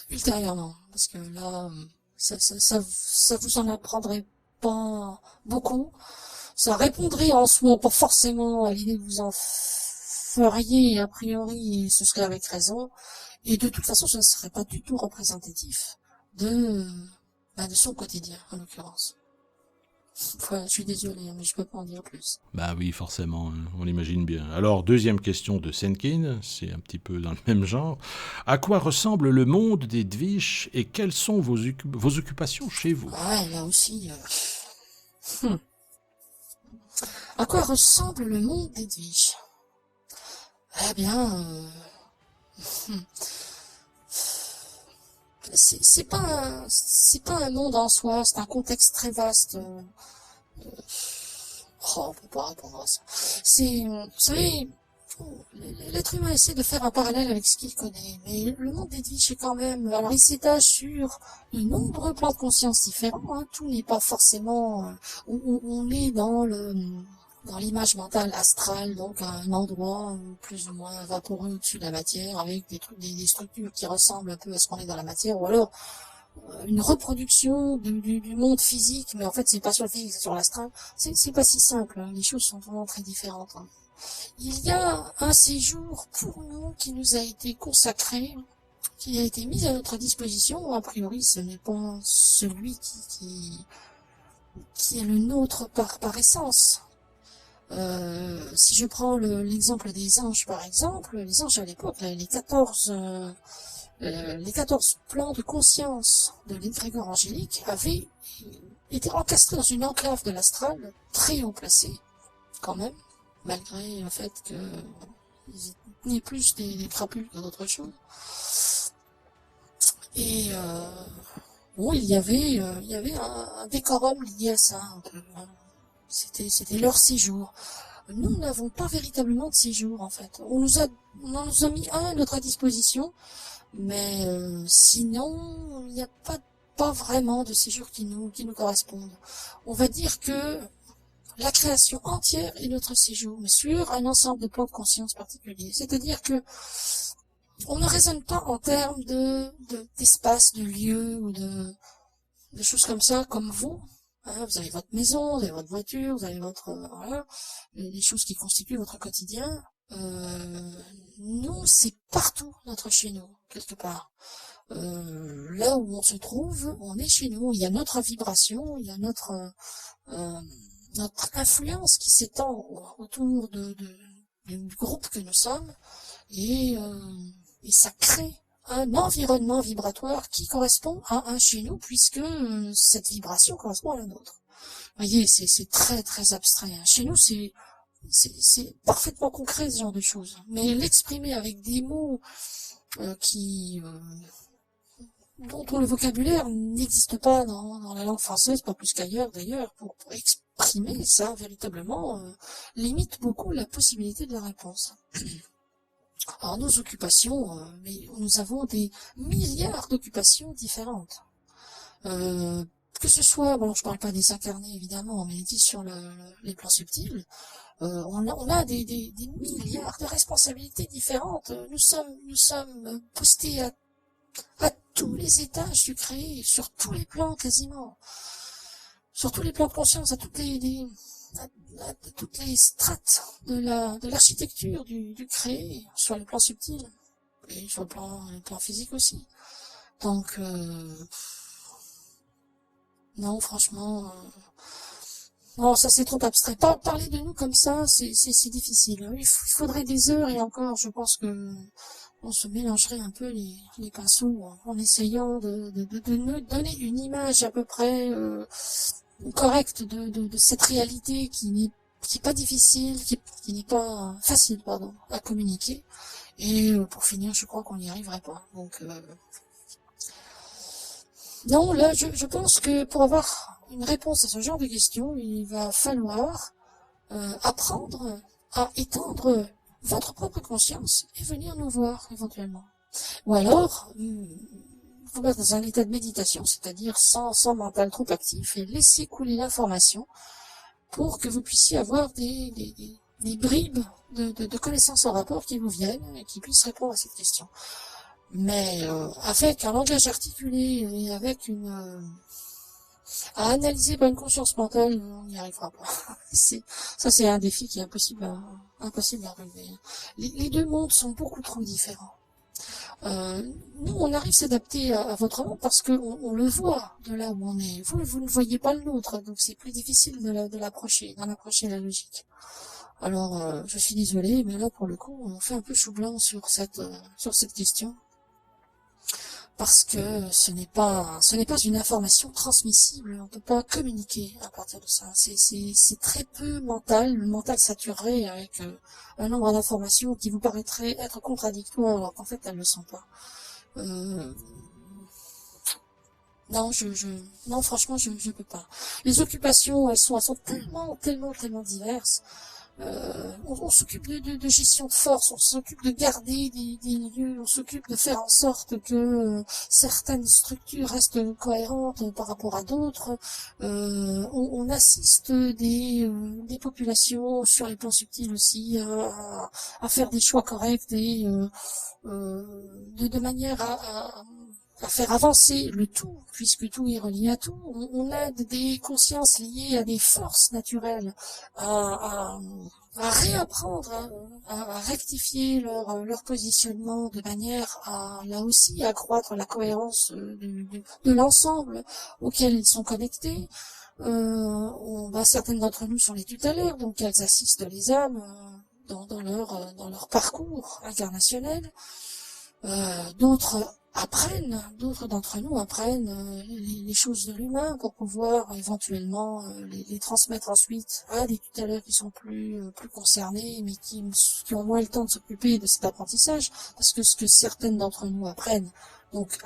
ultérieurement, parce que là, ça vous en apprendrait pas beaucoup. Ça répondrait en soi pas forcément à l'idée que vous en feriez, a priori, ce serait avec raison. Et de toute façon, ce ne serait pas du tout représentatif de son quotidien, en l'occurrence. Voilà, je suis désolé, mais je peux pas en dire plus. Bah oui, forcément, on l'imagine bien. Alors, deuxième question de Senkin, c'est un petit peu dans le même genre. À quoi ressemble le monde des Dvish et quelles sont vos occupations chez vous ? Ouais, là aussi... À quoi ressemble le monde des Dvish ? Eh bien... c'est pas un monde en soi, c'est un contexte très vaste. On peut pas répondre à ça. Vous savez, l'être humain essaie de faire un parallèle avec ce qu'il connaît, mais le monde des Dvish est quand même, alors il s'étage sur de nombreux plans de conscience différents, hein. Tout n'est pas forcément, on est dans l'image mentale astrale, donc un endroit plus ou moins vaporeux au-dessus de la matière, avec des structures qui ressemblent un peu à ce qu'on est dans la matière, ou alors une reproduction du monde physique, mais en fait c'est pas sur le physique, c'est sur l'astral. C'est pas si simple, hein. Les choses sont vraiment très différentes. Hein. Il y a un séjour pour nous qui nous a été consacré, qui a été mis à notre disposition. A priori, ce n'est pas celui qui est le nôtre par essence. Si je prends l'exemple des anges, par exemple, les anges à l'époque, les 14 plans de conscience de l'égrégore angélique avaient été encastrés dans une enclave de l'astral, très haut placée, quand même, malgré le fait qu'ils tenaient plus des crapules que d'autres choses. Et bon, il y avait un décorum lié à ça, un peu. C'était leur séjour. Nous n'avons pas véritablement de séjour, en fait. On nous a mis un à notre disposition, mais sinon, il n'y a pas vraiment de séjour qui nous correspondent. On va dire que la création entière est notre séjour, mais sur un ensemble de plans de conscience particuliers. C'est-à-dire que on ne raisonne pas en termes d'espace, de lieu ou de choses comme ça, comme vous. Hein, vous avez votre maison, vous avez votre voiture, vous avez voilà, les choses qui constituent votre quotidien. Nous, c'est partout notre chez nous, quelque part. Là où on se trouve, on est chez nous. Il y a notre vibration, il y a notre influence qui s'étend autour du groupe que nous sommes, et ça crée un environnement vibratoire qui correspond à un chez nous, puisque cette vibration correspond à la nôtre. Vous voyez, c'est très très abstrait. Hein. Chez nous, c'est parfaitement concret, ce genre de choses. Mais l'exprimer avec des mots dont le vocabulaire n'existe pas dans la langue française, pas plus qu'ailleurs d'ailleurs, pour exprimer ça véritablement, limite beaucoup la possibilité de la réponse. Alors nos occupations, mais nous avons des milliards d'occupations différentes. Que ce soit, bon, je parle pas des incarnés évidemment, mais dit sur les plans subtils, on a des milliards de responsabilités différentes. Nous sommes postés à tous les étages du créé, sur tous les plans quasiment, sur tous les plans de conscience, à toutes les strates de l'architecture du créé, sur les plans subtils et sur le plan physique aussi. Donc non, franchement, non, ça c'est trop abstrait. Parler de nous comme ça, c'est difficile. Il faudrait des heures, et encore, je pense que on se mélangerait un peu les pinceaux en essayant de nous donner une image à peu près correcte de cette réalité qui est pas difficile, qui n'est pas facile, pardon, à communiquer. Et pour finir, je crois qu'on n'y arriverait pas. Donc non, là, je pense que pour avoir une réponse à ce genre de questions, il va falloir apprendre à étendre votre propre conscience et venir nous voir éventuellement. Ou alors, vous mettre dans un état de méditation, c'est-à-dire sans mental trop actif, et laisser couler l'information pour que vous puissiez avoir des bribes de connaissances en rapport qui vous viennent et qui puissent répondre à cette question. Mais avec un langage articulé et avec à analyser par une conscience mentale, on n'y arrivera pas. Ça c'est un défi qui est impossible à relever. Les deux mondes sont beaucoup trop différents. Nous, on arrive à s'adapter à votre monde parce que on le voit de là où on est. Vous ne voyez pas le nôtre, donc c'est plus difficile d'en approcher la logique. Alors, je suis désolée, mais là pour le coup, on fait un peu chou blanc sur cette question. Parce que ce n'est pas une information transmissible, on peut pas communiquer à partir de ça. C'est très peu mental, le mental saturé avec un nombre d'informations qui vous paraîtraient être contradictoires alors qu'en fait elles ne le sont pas. Non, non, franchement, je peux pas. Les occupations, elles sont tellement diverses. On s'occupe de gestion de force, on s'occupe de garder des lieux, on s'occupe de faire en sorte que certaines structures restent cohérentes par rapport à d'autres. On assiste des populations sur les plans subtils aussi à faire des choix corrects et de manière à faire avancer le tout, puisque tout est relié à tout. On aide des consciences liées à des forces naturelles à réapprendre, à rectifier leur positionnement de manière à, là aussi, accroître la cohérence de l'ensemble auquel ils sont connectés. Certaines d'entre nous sont les tutélaires, donc elles assistent les âmes dans leur parcours incarnationnel. D'autres d'entre nous apprennent les choses de l'humain pour pouvoir éventuellement les transmettre ensuite à des tutélaires qui sont plus concernés, mais qui ont moins le temps de s'occuper de cet apprentissage, parce que ce que certaines d'entre nous apprennent, donc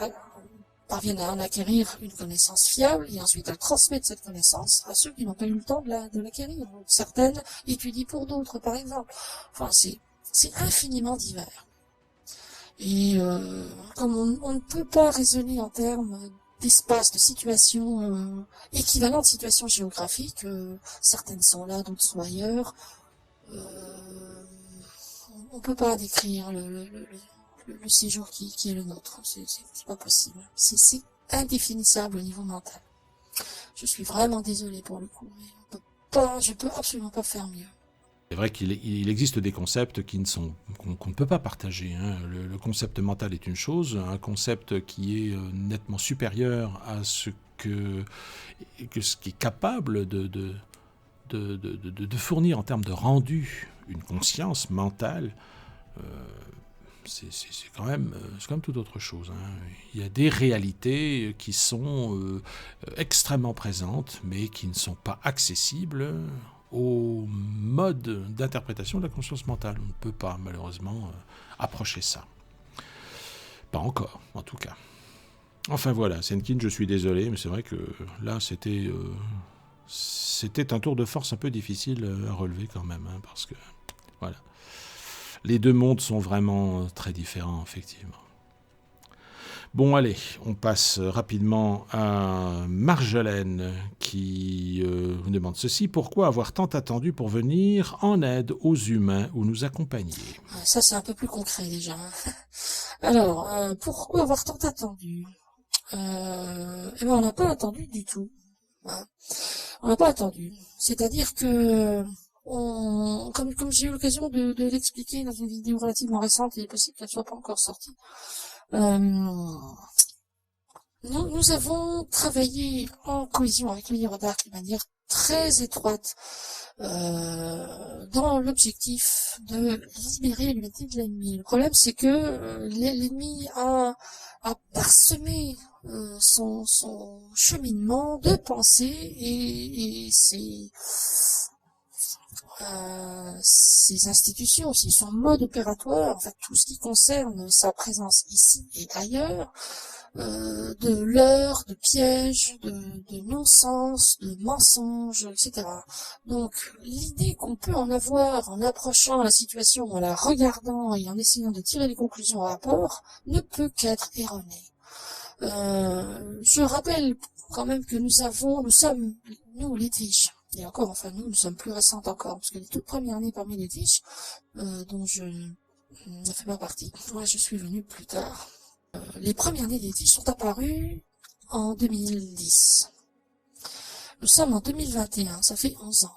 parviennent à en acquérir une connaissance fiable, et ensuite à transmettre cette connaissance à ceux qui n'ont pas eu le temps de l'acquérir. Donc, certaines étudient pour d'autres, par exemple. Enfin, c'est infiniment divers. Et comme on ne peut pas raisonner en termes d'espace, de situation équivalent de situation géographique, certaines sont là, d'autres sont ailleurs, on peut pas décrire le séjour qui est le nôtre. C'est pas possible. C'est indéfinissable au niveau mental. Je suis vraiment désolée pour le coup, mais je peux absolument pas faire mieux. C'est vrai qu'il existe des concepts qu'on ne peut pas partager. Hein. Le concept mental est une chose, un concept qui est nettement supérieur à ce qui est capable de fournir en termes de rendu une conscience mentale. C'est quand même tout autre chose. Hein. Il y a des réalités qui sont extrêmement présentes, mais qui ne sont pas accessibles au mode d'interprétation de la conscience mentale. On ne peut pas, malheureusement, approcher ça. Pas encore, en tout cas. Enfin voilà, Senkin, je suis désolé, mais c'est vrai que là, c'était un tour de force un peu difficile à relever quand même, hein, parce que, voilà. Les deux mondes sont vraiment très différents, effectivement. Bon, allez, on passe rapidement à Marjolaine qui vous demande ceci. Pourquoi avoir tant attendu pour venir en aide aux humains ou nous accompagner ? Ça, c'est un peu plus concret déjà. Alors, pourquoi avoir tant attendu ? On n'a pas attendu du tout. Hein. On n'a pas attendu. C'est-à-dire que comme j'ai eu l'occasion de l'expliquer dans une vidéo relativement récente, il est possible qu'elle soit pas encore sortie. Nous avons travaillé en cohésion avec le livre d'Arc de manière très étroite dans l'objectif de libérer l'humanité de l'ennemi. Le problème, c'est que l'ennemi a parsemé son cheminement de pensée et ses institutions aussi, son mode opératoire, en fait tout ce qui concerne sa présence ici et ailleurs, de leurres, de pièges, de non-sens, de mensonges, etc. Donc l'idée qu'on peut en avoir en approchant la situation, en la regardant et en essayant de tirer les conclusions au rapport, ne peut qu'être erronée. Je rappelle quand même que nous sommes, les Tiches, et encore, enfin nous sommes plus récentes encore, parce que les toutes premières nées parmi les Tiches, dont je ne fais pas partie, moi je suis venue plus tard. Les premières nées des Tiches sont apparues en 2010. Nous sommes en 2021, ça fait 11 ans.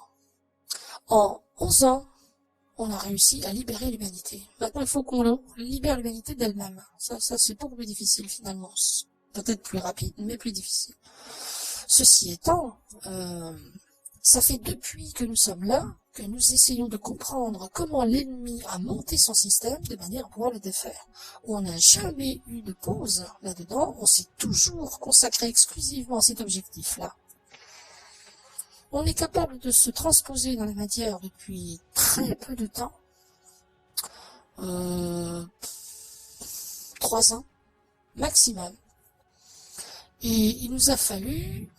En 11 ans, on a réussi à libérer l'humanité. Maintenant, il faut qu'on libère l'humanité d'elle-même. Ça c'est beaucoup plus difficile finalement. Peut-être plus rapide, mais plus difficile. Ceci étant, ça fait depuis que nous sommes là que nous essayons de comprendre comment l'ennemi a monté son système de manière à pouvoir le défaire. On n'a jamais eu de pause là-dedans, on s'est toujours consacré exclusivement à cet objectif-là. On est capable de se transposer dans la matière depuis très peu de temps, 3 ans maximum. Et il nous a fallu,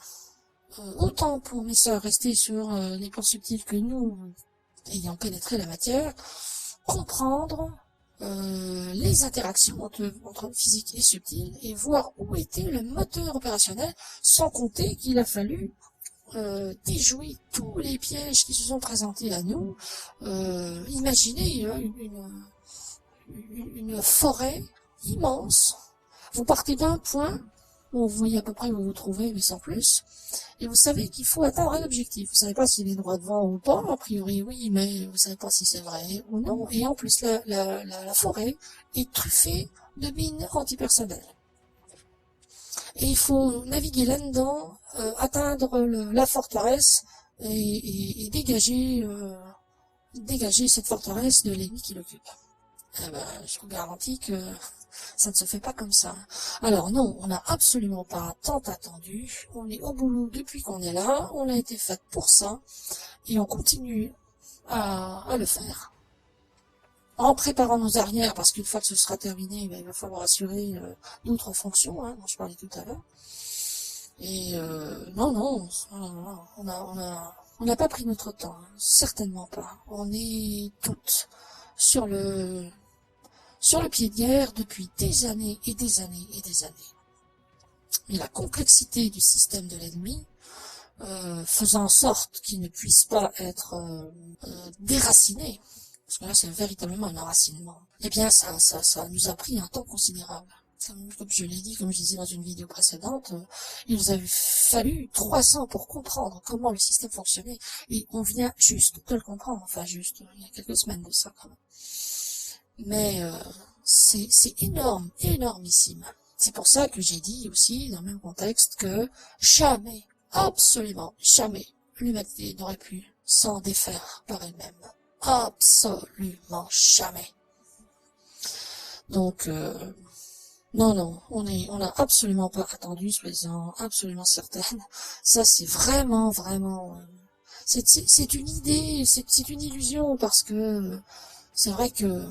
autant pour mes sœurs rester sur les plans subtils que nous, ayant pénétré la matière, comprendre les interactions entre physique et subtil et voir où était le moteur opérationnel, sans compter qu'il a fallu déjouer tous les pièges qui se sont présentés à nous. Imaginez une forêt immense. Vous partez d'un point, vous voyez à peu près où vous vous trouvez, mais sans plus. Et vous savez qu'il faut atteindre un objectif. Vous savez pas s'il est droit devant ou pas, a priori oui, mais vous savez pas si c'est vrai ou non. Et en plus, la forêt est truffée de mines antipersonnelles. et il faut naviguer là-dedans, atteindre la forteresse et dégager cette forteresse de l'ennemi qui l'occupe. Eh ben, je vous garantis que ça ne se fait pas comme ça. Alors non, on n'a absolument pas tant attendu. On est au boulot depuis qu'on est là. On a été fait pour ça. Et on continue à le faire. En préparant nos arrières, parce qu'une fois que ce sera terminé, ben, il va falloir assurer d'autres fonctions, dont je parlais tout à l'heure. Et non, on n'a pas pris notre temps, certainement pas. On est toutes sur le pied de guerre depuis des années et des années et des années. Et la complexité du système de l'ennemi, faisant en sorte qu'il ne puisse pas être déraciné, parce que là c'est véritablement un enracinement, eh bien ça nous a pris un temps considérable. Comme je l'ai dit, comme je disais dans une vidéo précédente, il nous a fallu 3 ans pour comprendre comment le système fonctionnait, et on vient juste de le comprendre, enfin juste, il y a quelques semaines de ça quand même. Mais c'est énorme, énormissime. C'est pour ça que j'ai dit aussi, dans le même contexte, que jamais, absolument jamais, l'humanité n'aurait pu s'en défaire par elle-même. Absolument jamais. Donc, non, on n'a absolument pas attendu, soyez-en absolument certaine. Ça, c'est vraiment, c'est une idée, c'est une illusion, parce que c'est vrai que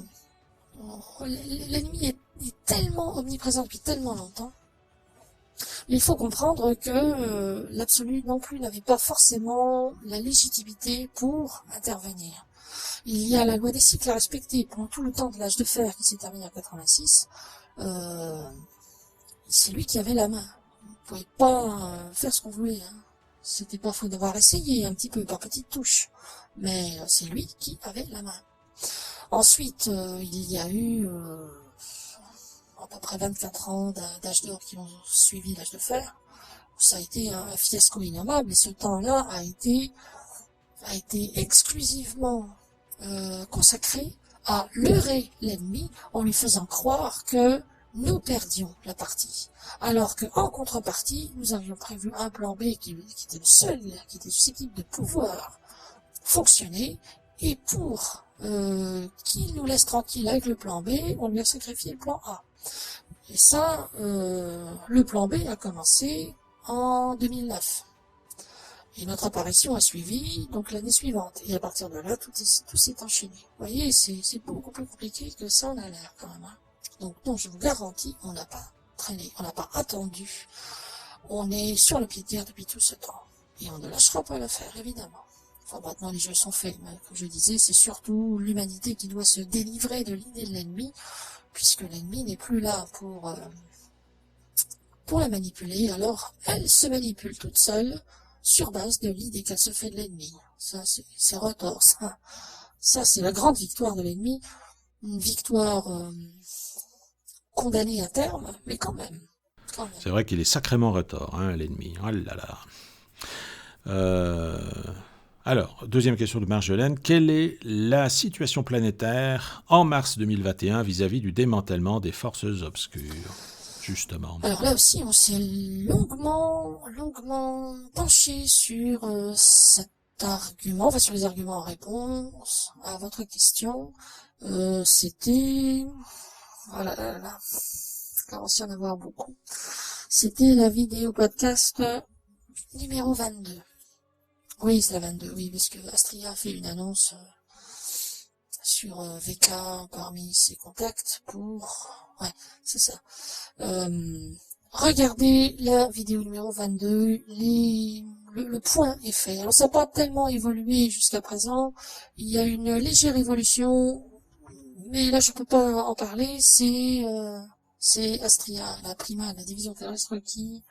l'ennemi est tellement omniprésent depuis tellement longtemps. Il faut comprendre que l'absolu non plus n'avait pas forcément la légitimité pour intervenir. Il y a la loi des cycles à respecter pendant tout le temps de l'âge de fer qui s'est terminé en 86. C'est lui qui avait la main. On ne pouvait pas faire ce qu'on voulait. C'était pas faux d'avoir essayé un petit peu par petites touches, mais c'est lui qui avait la main. Ensuite, il y a eu à peu près 24 ans d'âge d'or qui ont suivi l'âge de fer. Ça a été un fiasco innommable, et ce temps-là a été exclusivement consacré à leurrer l'ennemi en lui faisant croire que nous perdions la partie. Alors que, en contrepartie, nous avions prévu un plan B qui était le seul, qui était susceptible de pouvoir fonctionner, et pour qu'il nous laisse tranquille avec le plan B, on lui a sacrifié le plan A. Et ça, le plan B a commencé en 2009. Et notre apparition a suivi donc l'année suivante. Et à partir de là, tout s'est enchaîné. Vous voyez, c'est beaucoup plus compliqué que ça en a l'air quand même. Donc non, je vous garantis, on n'a pas traîné, on n'a pas attendu. On est sur le pied de guerre depuis tout ce temps. Et on ne lâchera pas l'affaire, évidemment. Enfin, maintenant, les jeux sont faits. Mais comme je disais, c'est surtout l'humanité qui doit se délivrer de l'idée de l'ennemi, puisque l'ennemi n'est plus là pour la manipuler. Alors, elle se manipule toute seule sur base de l'idée qu'elle se fait de l'ennemi. Ça, c'est retors. Ça, c'est la grande victoire de l'ennemi. Une victoire condamnée à terme, mais quand même. C'est vrai qu'il est sacrément retors, l'ennemi. Oh là là. Alors, deuxième question de Marjolaine. Quelle est la situation planétaire en mars 2021 vis-à-vis du démantèlement des forces obscures, justement? Alors là aussi, on s'est longuement penché sur cet argument, enfin sur les arguments en réponse à votre question. C'était... Oh là là là, il commence à y en avoir beaucoup. C'était la vidéo podcast numéro 22. Oui, c'est la 22, oui, parce que Astria a fait une annonce sur VK parmi ses contacts pour... Ouais, c'est ça. Regardez la vidéo numéro 22, le point est fait. Alors ça n'a pas tellement évolué jusqu'à présent, il y a une légère évolution, mais là je peux pas en parler, c'est Astria, la Prima, la division terrestre qui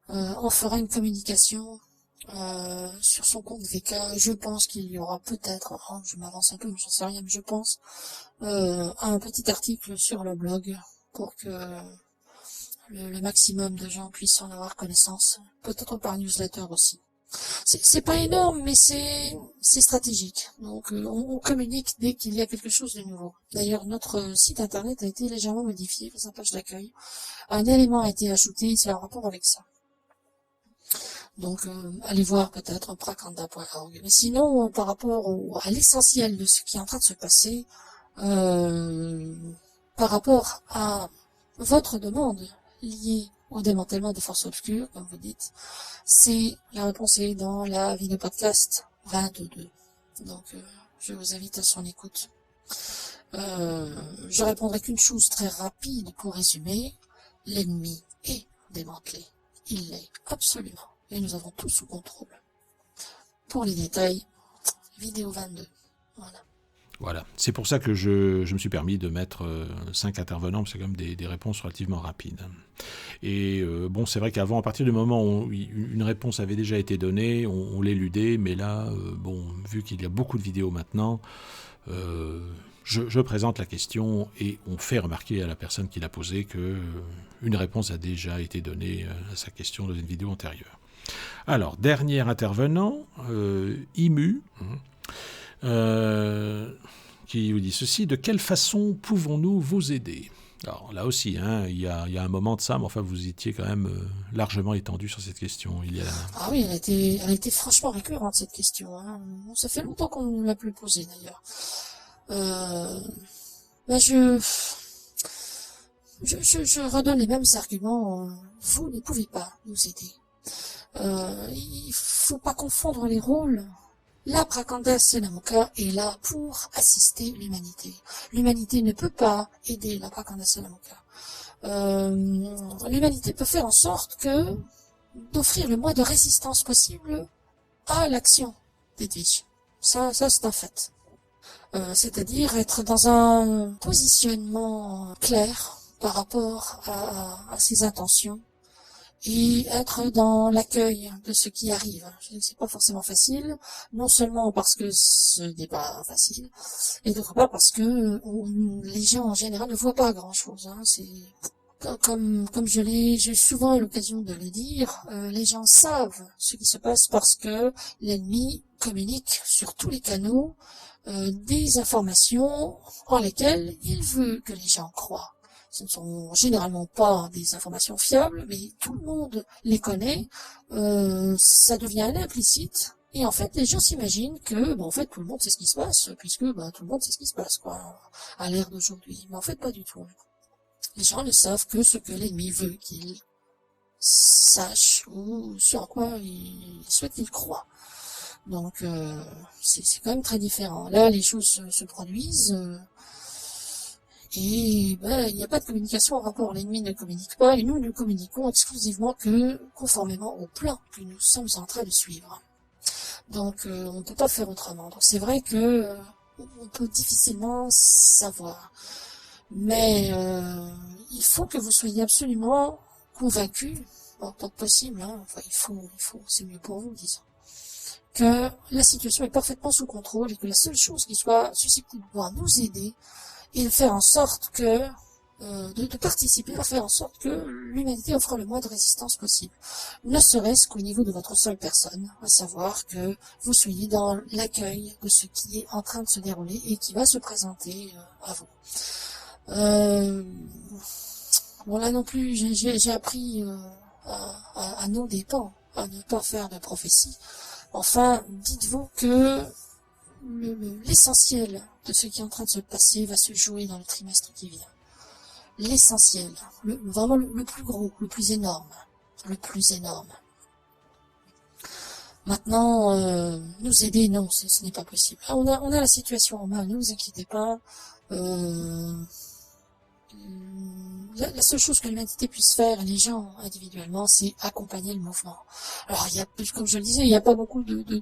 en fera une communication sur son compte VK. Je pense qu'il y aura peut-être, je m'avance un peu, mais j'en sais rien, mais je pense un petit article sur le blog pour que le maximum de gens puissent en avoir connaissance, peut-être par newsletter aussi. C'est pas énorme, mais c'est stratégique. Donc on communique dès qu'il y a quelque chose de nouveau. D'ailleurs, notre site internet a été légèrement modifié, sa page d'accueil. Un élément a été ajouté, c'est en rapport avec ça. Donc allez voir peut-être prakanda.org. Mais sinon, par rapport à l'essentiel de ce qui est en train de se passer, par rapport à votre demande liée au démantèlement des forces obscures, comme vous dites, la réponse est dans la vidéo podcast 22. Donc je vous invite à son écoute. Je répondrai qu'une chose très rapide pour résumer. L'ennemi est démantelé. Il l'est absolument. Et nous avons tout sous contrôle. Pour les détails, vidéo 22. Voilà. Voilà, c'est pour ça que je me suis permis de mettre 5 intervenants, parce que c'est quand même des réponses relativement rapides. Et bon, c'est vrai qu'avant, à partir du moment où une réponse avait déjà été donnée, on l'éludait, mais là, bon, vu qu'il y a beaucoup de vidéos maintenant, je présente la question et on fait remarquer à la personne qui l'a posée que une réponse a déjà été donnée à sa question dans une vidéo antérieure. Alors, dernier intervenant, IMU, qui vous dit ceci: de quelle façon pouvons-nous vous aider? Alors là aussi, il y a un moment de ça, mais enfin vous étiez quand même largement étendu sur cette question. Ah oui, elle a été franchement récurrente cette question. Hein. Ça fait longtemps qu'on ne l'a plus posée d'ailleurs. Je redonne les mêmes arguments. Vous ne pouvez pas nous aider. Il faut pas confondre les rôles. La Prakanda Selamuka est là pour assister l'humanité. L'humanité ne peut pas aider la Prakanda Selamuka. L'humanité peut faire en sorte d'offrir le moins de résistance possible à l'action d'Edwige. Ça c'est un fait. C'est-à-dire être dans un positionnement clair par rapport à ses intentions et être dans l'accueil de ce qui arrive. Je sais que c'est pas forcément facile, non seulement parce que ce n'est pas facile, et d'autre part parce que les gens en général ne voient pas grand-chose. Hein. C'est comme j'ai souvent eu l'occasion de le dire, les gens savent ce qui se passe parce que l'ennemi communique sur tous les canaux des informations en lesquelles il veut que les gens croient. Ce ne sont généralement pas des informations fiables, mais tout le monde les connaît. Ça devient implicite. Et en fait, les gens s'imaginent que, en fait, tout le monde sait ce qui se passe, puisque, tout le monde sait ce qui se passe, quoi, à l'ère d'aujourd'hui. Mais en fait, pas du tout. Les gens ne savent que ce que l'ennemi veut qu'ils sachent, ou sur quoi il souhaite qu'ils croient. Donc, c'est quand même très différent. Là, les choses se produisent, et il n'y a pas de communication en rapport. L'ennemi ne communique pas et nous ne communiquons exclusivement que conformément au plan que nous sommes en train de suivre. Donc on ne peut pas faire autrement. Donc c'est vrai que on peut difficilement savoir. Mais il faut que vous soyez absolument convaincus, tant que possible, hein, enfin il faut, c'est mieux pour vous, disons, que la situation est parfaitement sous contrôle et que la seule chose qui soit susceptible de pouvoir nous aider et de faire en sorte que de participer à faire en sorte que l'humanité offre le moins de résistance possible, ne serait-ce qu'au niveau de votre seule personne, à savoir que vous soyez dans l'accueil de ce qui est en train de se dérouler et qui va se présenter à vous. Bon là non plus, j'ai appris à nos dépens à ne pas faire de prophétie. Enfin, dites-vous que l'essentiel de ce qui est en train de se passer va se jouer dans le trimestre qui vient. L'essentiel, vraiment le plus gros, le plus énorme. Maintenant, nous aider, non, ce n'est pas possible. Ah, on a la situation en main, ne vous inquiétez pas. La seule chose que l'humanité puisse faire, les gens individuellement, c'est accompagner le mouvement. Alors, comme je le disais, il n'y a pas beaucoup de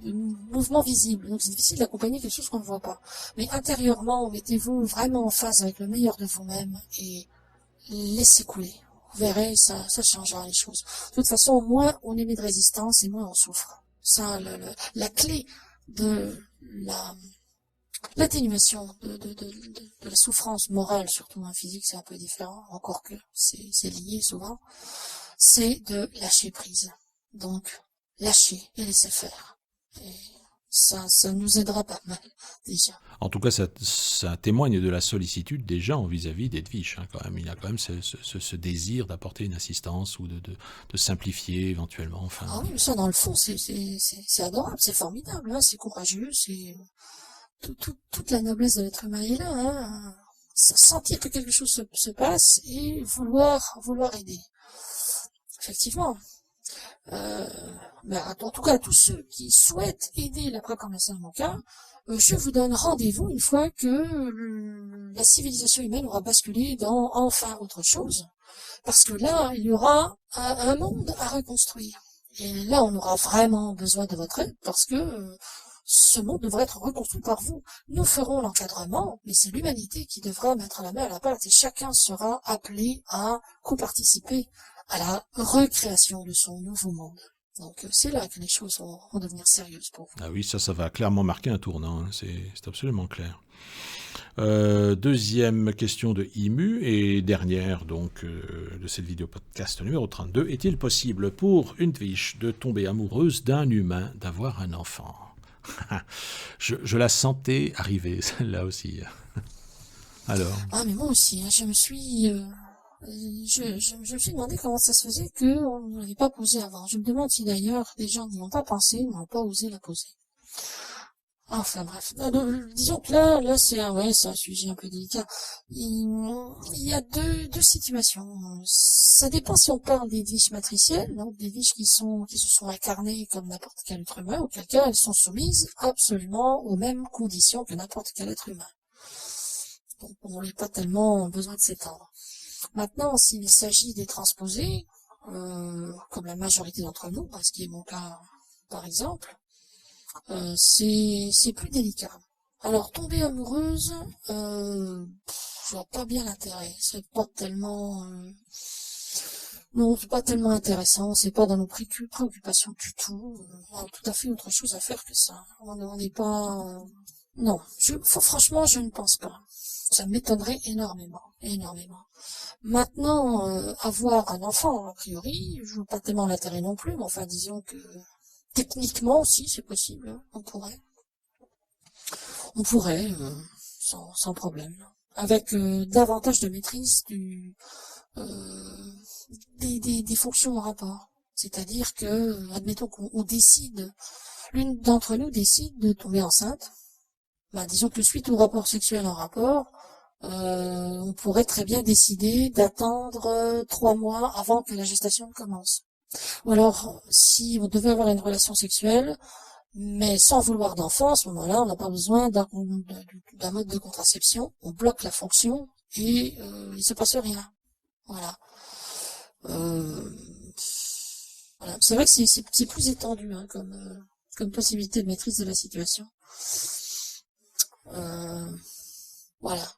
mouvements visibles, donc c'est difficile d'accompagner quelque chose qu'on ne voit pas. Mais intérieurement, mettez-vous vraiment en phase avec le meilleur de vous-même et laissez couler. Vous verrez, ça changera les choses. De toute façon, moins on émet de résistance et moins on souffre. Ça, la clé de l'atténuation de la souffrance morale, surtout en physique, c'est un peu différent, encore que c'est lié souvent, c'est de lâcher prise. Donc, lâcher et laisser faire. Et ça nous aidera pas mal, déjà. En tout cas, ça témoigne de la sollicitude des gens vis-à-vis d'Edwige, hein, quand même. Il y a quand même ce désir d'apporter une assistance ou de simplifier éventuellement. Enfin, Ah oui, mais ça, dans le fond, c'est adorable, c'est formidable, hein, c'est courageux, c'est toute la noblesse de l'être humain est là, hein. Sentir que quelque chose se passe et vouloir aider. Effectivement. Mais en tout cas, tous ceux qui souhaitent aider la Prakamasa Moka, je vous donne rendez-vous une fois que la civilisation humaine aura basculé dans enfin autre chose. Parce que là, il y aura un monde à reconstruire. Et là, on aura vraiment besoin de votre aide parce que ce monde devrait être reconstruit par vous. Nous ferons l'encadrement, mais c'est l'humanité qui devra mettre la main à la pâte et chacun sera appelé à co-participer à la recréation de son nouveau monde. Donc c'est là que les choses vont devenir sérieuses pour vous. ah oui, ça va clairement marquer un tournant, hein, c'est absolument clair. Deuxième question de Imu et dernière donc de cette vidéo podcast numéro 32. Est-il possible pour une Edwige de tomber amoureuse d'un humain, d'avoir un enfant? je la sentais arriver, celle-là aussi. Alors, Ah mais moi aussi, hein, je me suis demandé comment ça se faisait qu'on ne l'avait pas posé avant. Je me demande si d'ailleurs des gens n'y ont pas pensé, n'ont pas osé la poser. Enfin bref, disons que là c'est un sujet un peu délicat. Il y a deux situations. Ça dépend si on parle des Edwiges matricielles, donc des Edwiges qui se sont incarnées comme n'importe quel être humain, auquel cas elles sont soumises absolument aux mêmes conditions que n'importe quel être humain. Donc on n'a pas tellement besoin de s'étendre. Maintenant, s'il s'agit des transposés, comme la majorité d'entre nous, ce qui est mon cas par exemple, c'est plus délicat. Alors tomber amoureuse, je vois pas bien l'intérêt. C'est pas tellement non, c'est pas tellement intéressant, c'est pas dans nos préoccupations du tout. On a tout à fait autre chose à faire que ça. On n'est pas non, franchement, je ne pense pas. Ça m'étonnerait énormément, énormément. Maintenant, avoir un enfant, a priori, je vois pas tellement l'intérêt non plus, mais enfin, disons que techniquement aussi, c'est possible, hein, on pourrait, sans problème, avec davantage de maîtrise des fonctions en rapport. C'est-à-dire que, admettons qu'on décide, l'une d'entre nous décide de tomber enceinte. Disons que suite au rapport sexuel en rapport, on pourrait très bien décider d'attendre 3 mois avant que la gestation commence. Ou alors, si on devait avoir une relation sexuelle, mais sans vouloir d'enfant, à ce moment-là, on n'a pas besoin d'un mode de contraception, on bloque la fonction et il se passe rien. Voilà. Voilà. C'est vrai que c'est plus étendu hein, comme possibilité de maîtrise de la situation. Voilà.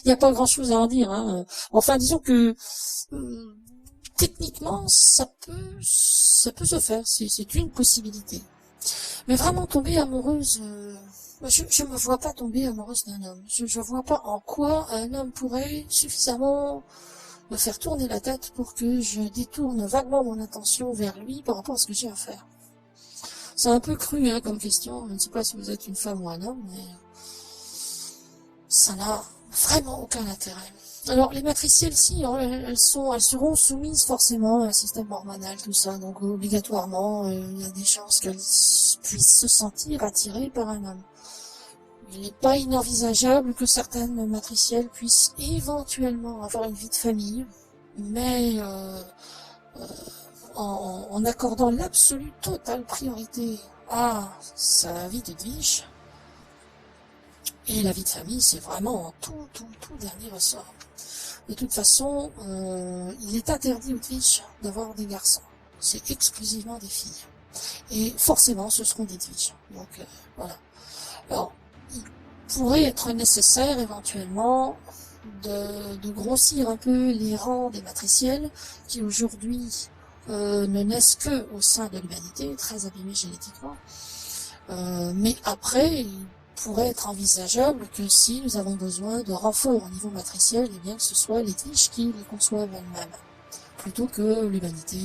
Il n'y a pas grand-chose à en dire. Hein. Enfin, disons que techniquement, ça peut se faire. C'est une possibilité. Mais vraiment tomber amoureuse, je me vois pas tomber amoureuse d'un homme. Je vois pas en quoi un homme pourrait suffisamment me faire tourner la tête pour que je détourne vaguement mon attention vers lui par rapport à ce que j'ai à faire. C'est un peu cru hein, comme question. Je ne sais pas si vous êtes une femme ou un homme, mais ça n'a vraiment aucun intérêt. Alors les matricielles, si, elles seront soumises forcément à un système hormonal, tout ça, donc obligatoirement, il y a des chances qu'elles puissent se sentir attirées par un homme. Il n'est pas inenvisageable que certaines matricielles puissent éventuellement avoir une vie de famille, mais en accordant l'absolue totale priorité à sa vie d'Edwige, et la vie de famille, c'est vraiment en tout dernier ressort. De toute façon, il est interdit aux Edwige d'avoir des garçons. C'est exclusivement des filles. Et forcément, ce seront des Edwige. Donc, voilà. Alors, il pourrait être nécessaire, éventuellement, de grossir un peu les rangs des matricielles, qui aujourd'hui ne naissent que au sein de l'humanité, très abîmés génétiquement. Mais après, il pourrait être envisageable que si nous avons besoin de renforts au niveau matriciel, eh bien que ce soit les Edwige qui les conçoivent elles-mêmes, plutôt que l'humanité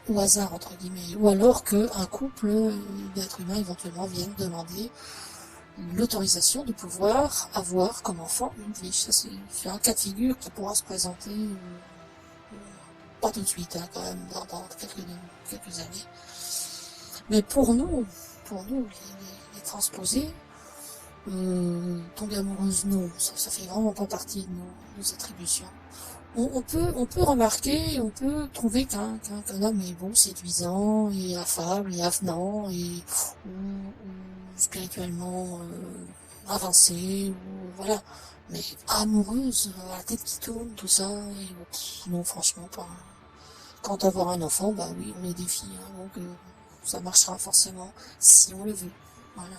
au hasard entre guillemets, ou alors qu'un couple d'êtres humains éventuellement vienne demander l'autorisation de pouvoir avoir comme enfant une biche. Ça c'est un cas de figure qui pourra se présenter pas tout de suite, hein, quand même, dans quelques années. Mais pour nous, les transposés, tomber amoureuse, non, ça fait vraiment pas partie de nos attributions. On peut remarquer, on peut trouver qu'un homme est beau, séduisant, et affable, et avenant, ou spirituellement avancé, ou voilà. Mais amoureuse, la tête qui tourne, tout ça, non, franchement pas. Quant à avoir un enfant, bah oui, on est des filles, hein, donc ça marchera forcément si on le veut. Voilà.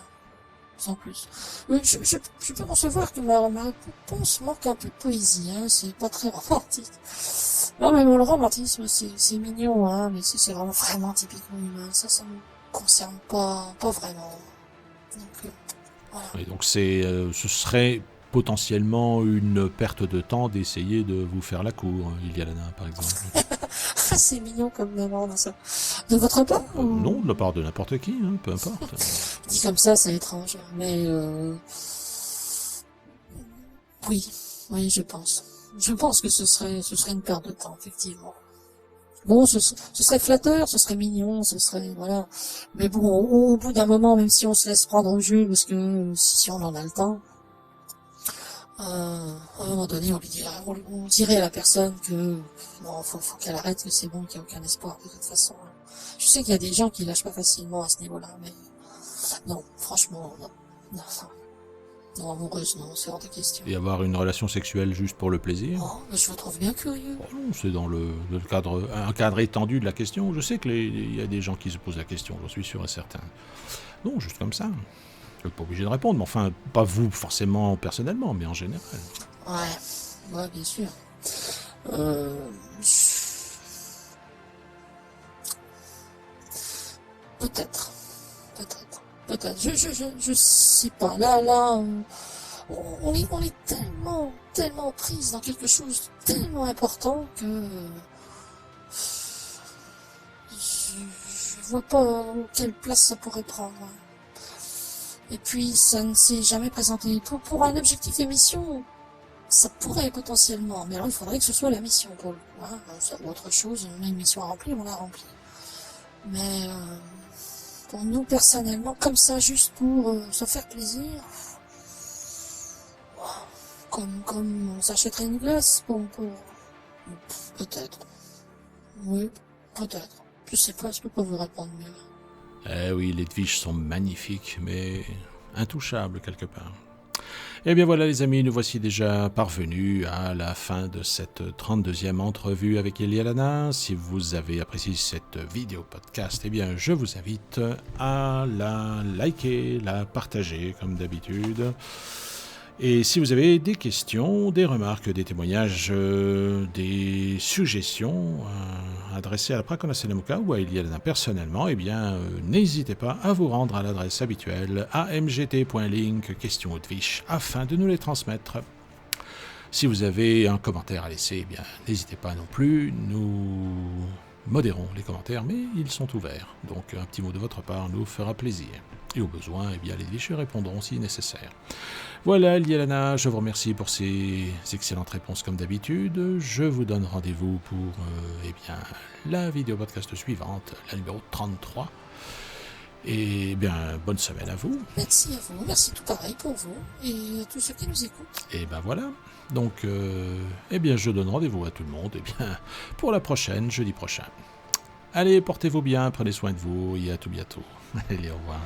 Sans plus. Oui, je peux concevoir que ma réponse manque un peu de poésie, hein, c'est pas très romantique. Non, mais bon, le romantisme, c'est mignon, hein, mais c'est vraiment typiquement humain, ça me concerne pas vraiment. Donc, voilà. Et donc ce serait potentiellement une perte de temps d'essayer de vous faire la cour, Iliana, par exemple. C'est mignon comme demande, ça. De votre part Non, de la part de n'importe qui, hein, peu importe. Dit comme ça, c'est étrange, mais oui, je pense. Je pense que ce serait une perte de temps, effectivement. Bon, ce serait flatteur, ce serait mignon, ce serait, voilà. Mais bon, au bout d'un moment, même si on se laisse prendre au jeu, parce que si on en a le temps, à un moment donné, on dirait à la personne que non, faut qu'elle arrête, que c'est bon, qu'il n'y a aucun espoir de toute façon. Je sais qu'il y a des gens qui lâchent pas facilement à ce niveau-là, mais non, franchement, non, amoureuse, non, c'est hors de question. Et avoir une relation sexuelle juste pour le plaisir? Oh, mais je vous trouve bien curieux. Oh non, c'est dans un cadre étendu de la question. Je sais qu'il y a des gens qui se posent la question, j'en suis sûr et certain. Non, juste comme ça. Je suis pas obligé de répondre, mais enfin, pas vous forcément personnellement, mais en général. Ouais, bien sûr. Peut-être. Je sais pas. Là, on est tellement prise dans quelque chose de tellement important que je vois pas quelle place ça pourrait prendre. Et puis, ça ne s'est jamais présenté. Pour un objectif émission, ça pourrait potentiellement. Mais alors, il faudrait que ce soit la mission pour le coup. Hein. Ça, ou autre chose, on a une mission à remplir, on l'a remplie. Mais pour nous, personnellement, comme ça, juste pour se faire plaisir, comme on s'achèterait une glace, peut-être. Oui, peut-être. Je sais pas, je peux pas vous répondre mieux. Eh oui, les Edwige sont magnifiques, mais intouchables quelque part. Eh bien voilà les amis, nous voici déjà parvenus à la fin de cette 32e entrevue avec Iliana. Si vous avez apprécié cette vidéo podcast, eh bien je vous invite à la liker, la partager comme d'habitude. Et si vous avez des questions, des remarques, des témoignages, des suggestions adressées à la Praconda Selamuka ou à Iliana personnellement, eh bien, n'hésitez pas à vous rendre à l'adresse habituelle amgt.link questions Edwige afin de nous les transmettre. Si vous avez un commentaire à laisser, eh bien, n'hésitez pas non plus. Nous modérons les commentaires, mais ils sont ouverts. Donc, un petit mot de votre part nous fera plaisir. Et au besoin, eh bien, les Edwige répondront si nécessaire. Voilà, Iliana, je vous remercie pour ces excellentes réponses comme d'habitude. Je vous donne rendez-vous pour la vidéo podcast suivante, la numéro 33. Et bien, bonne semaine à vous. Merci à vous, merci tout pareil pour vous et à tous ceux qui nous écoutent. Et ben voilà, donc je donne rendez-vous à tout le monde pour la prochaine, jeudi prochain. Allez, portez-vous bien, prenez soin de vous et à tout bientôt. Allez, au revoir.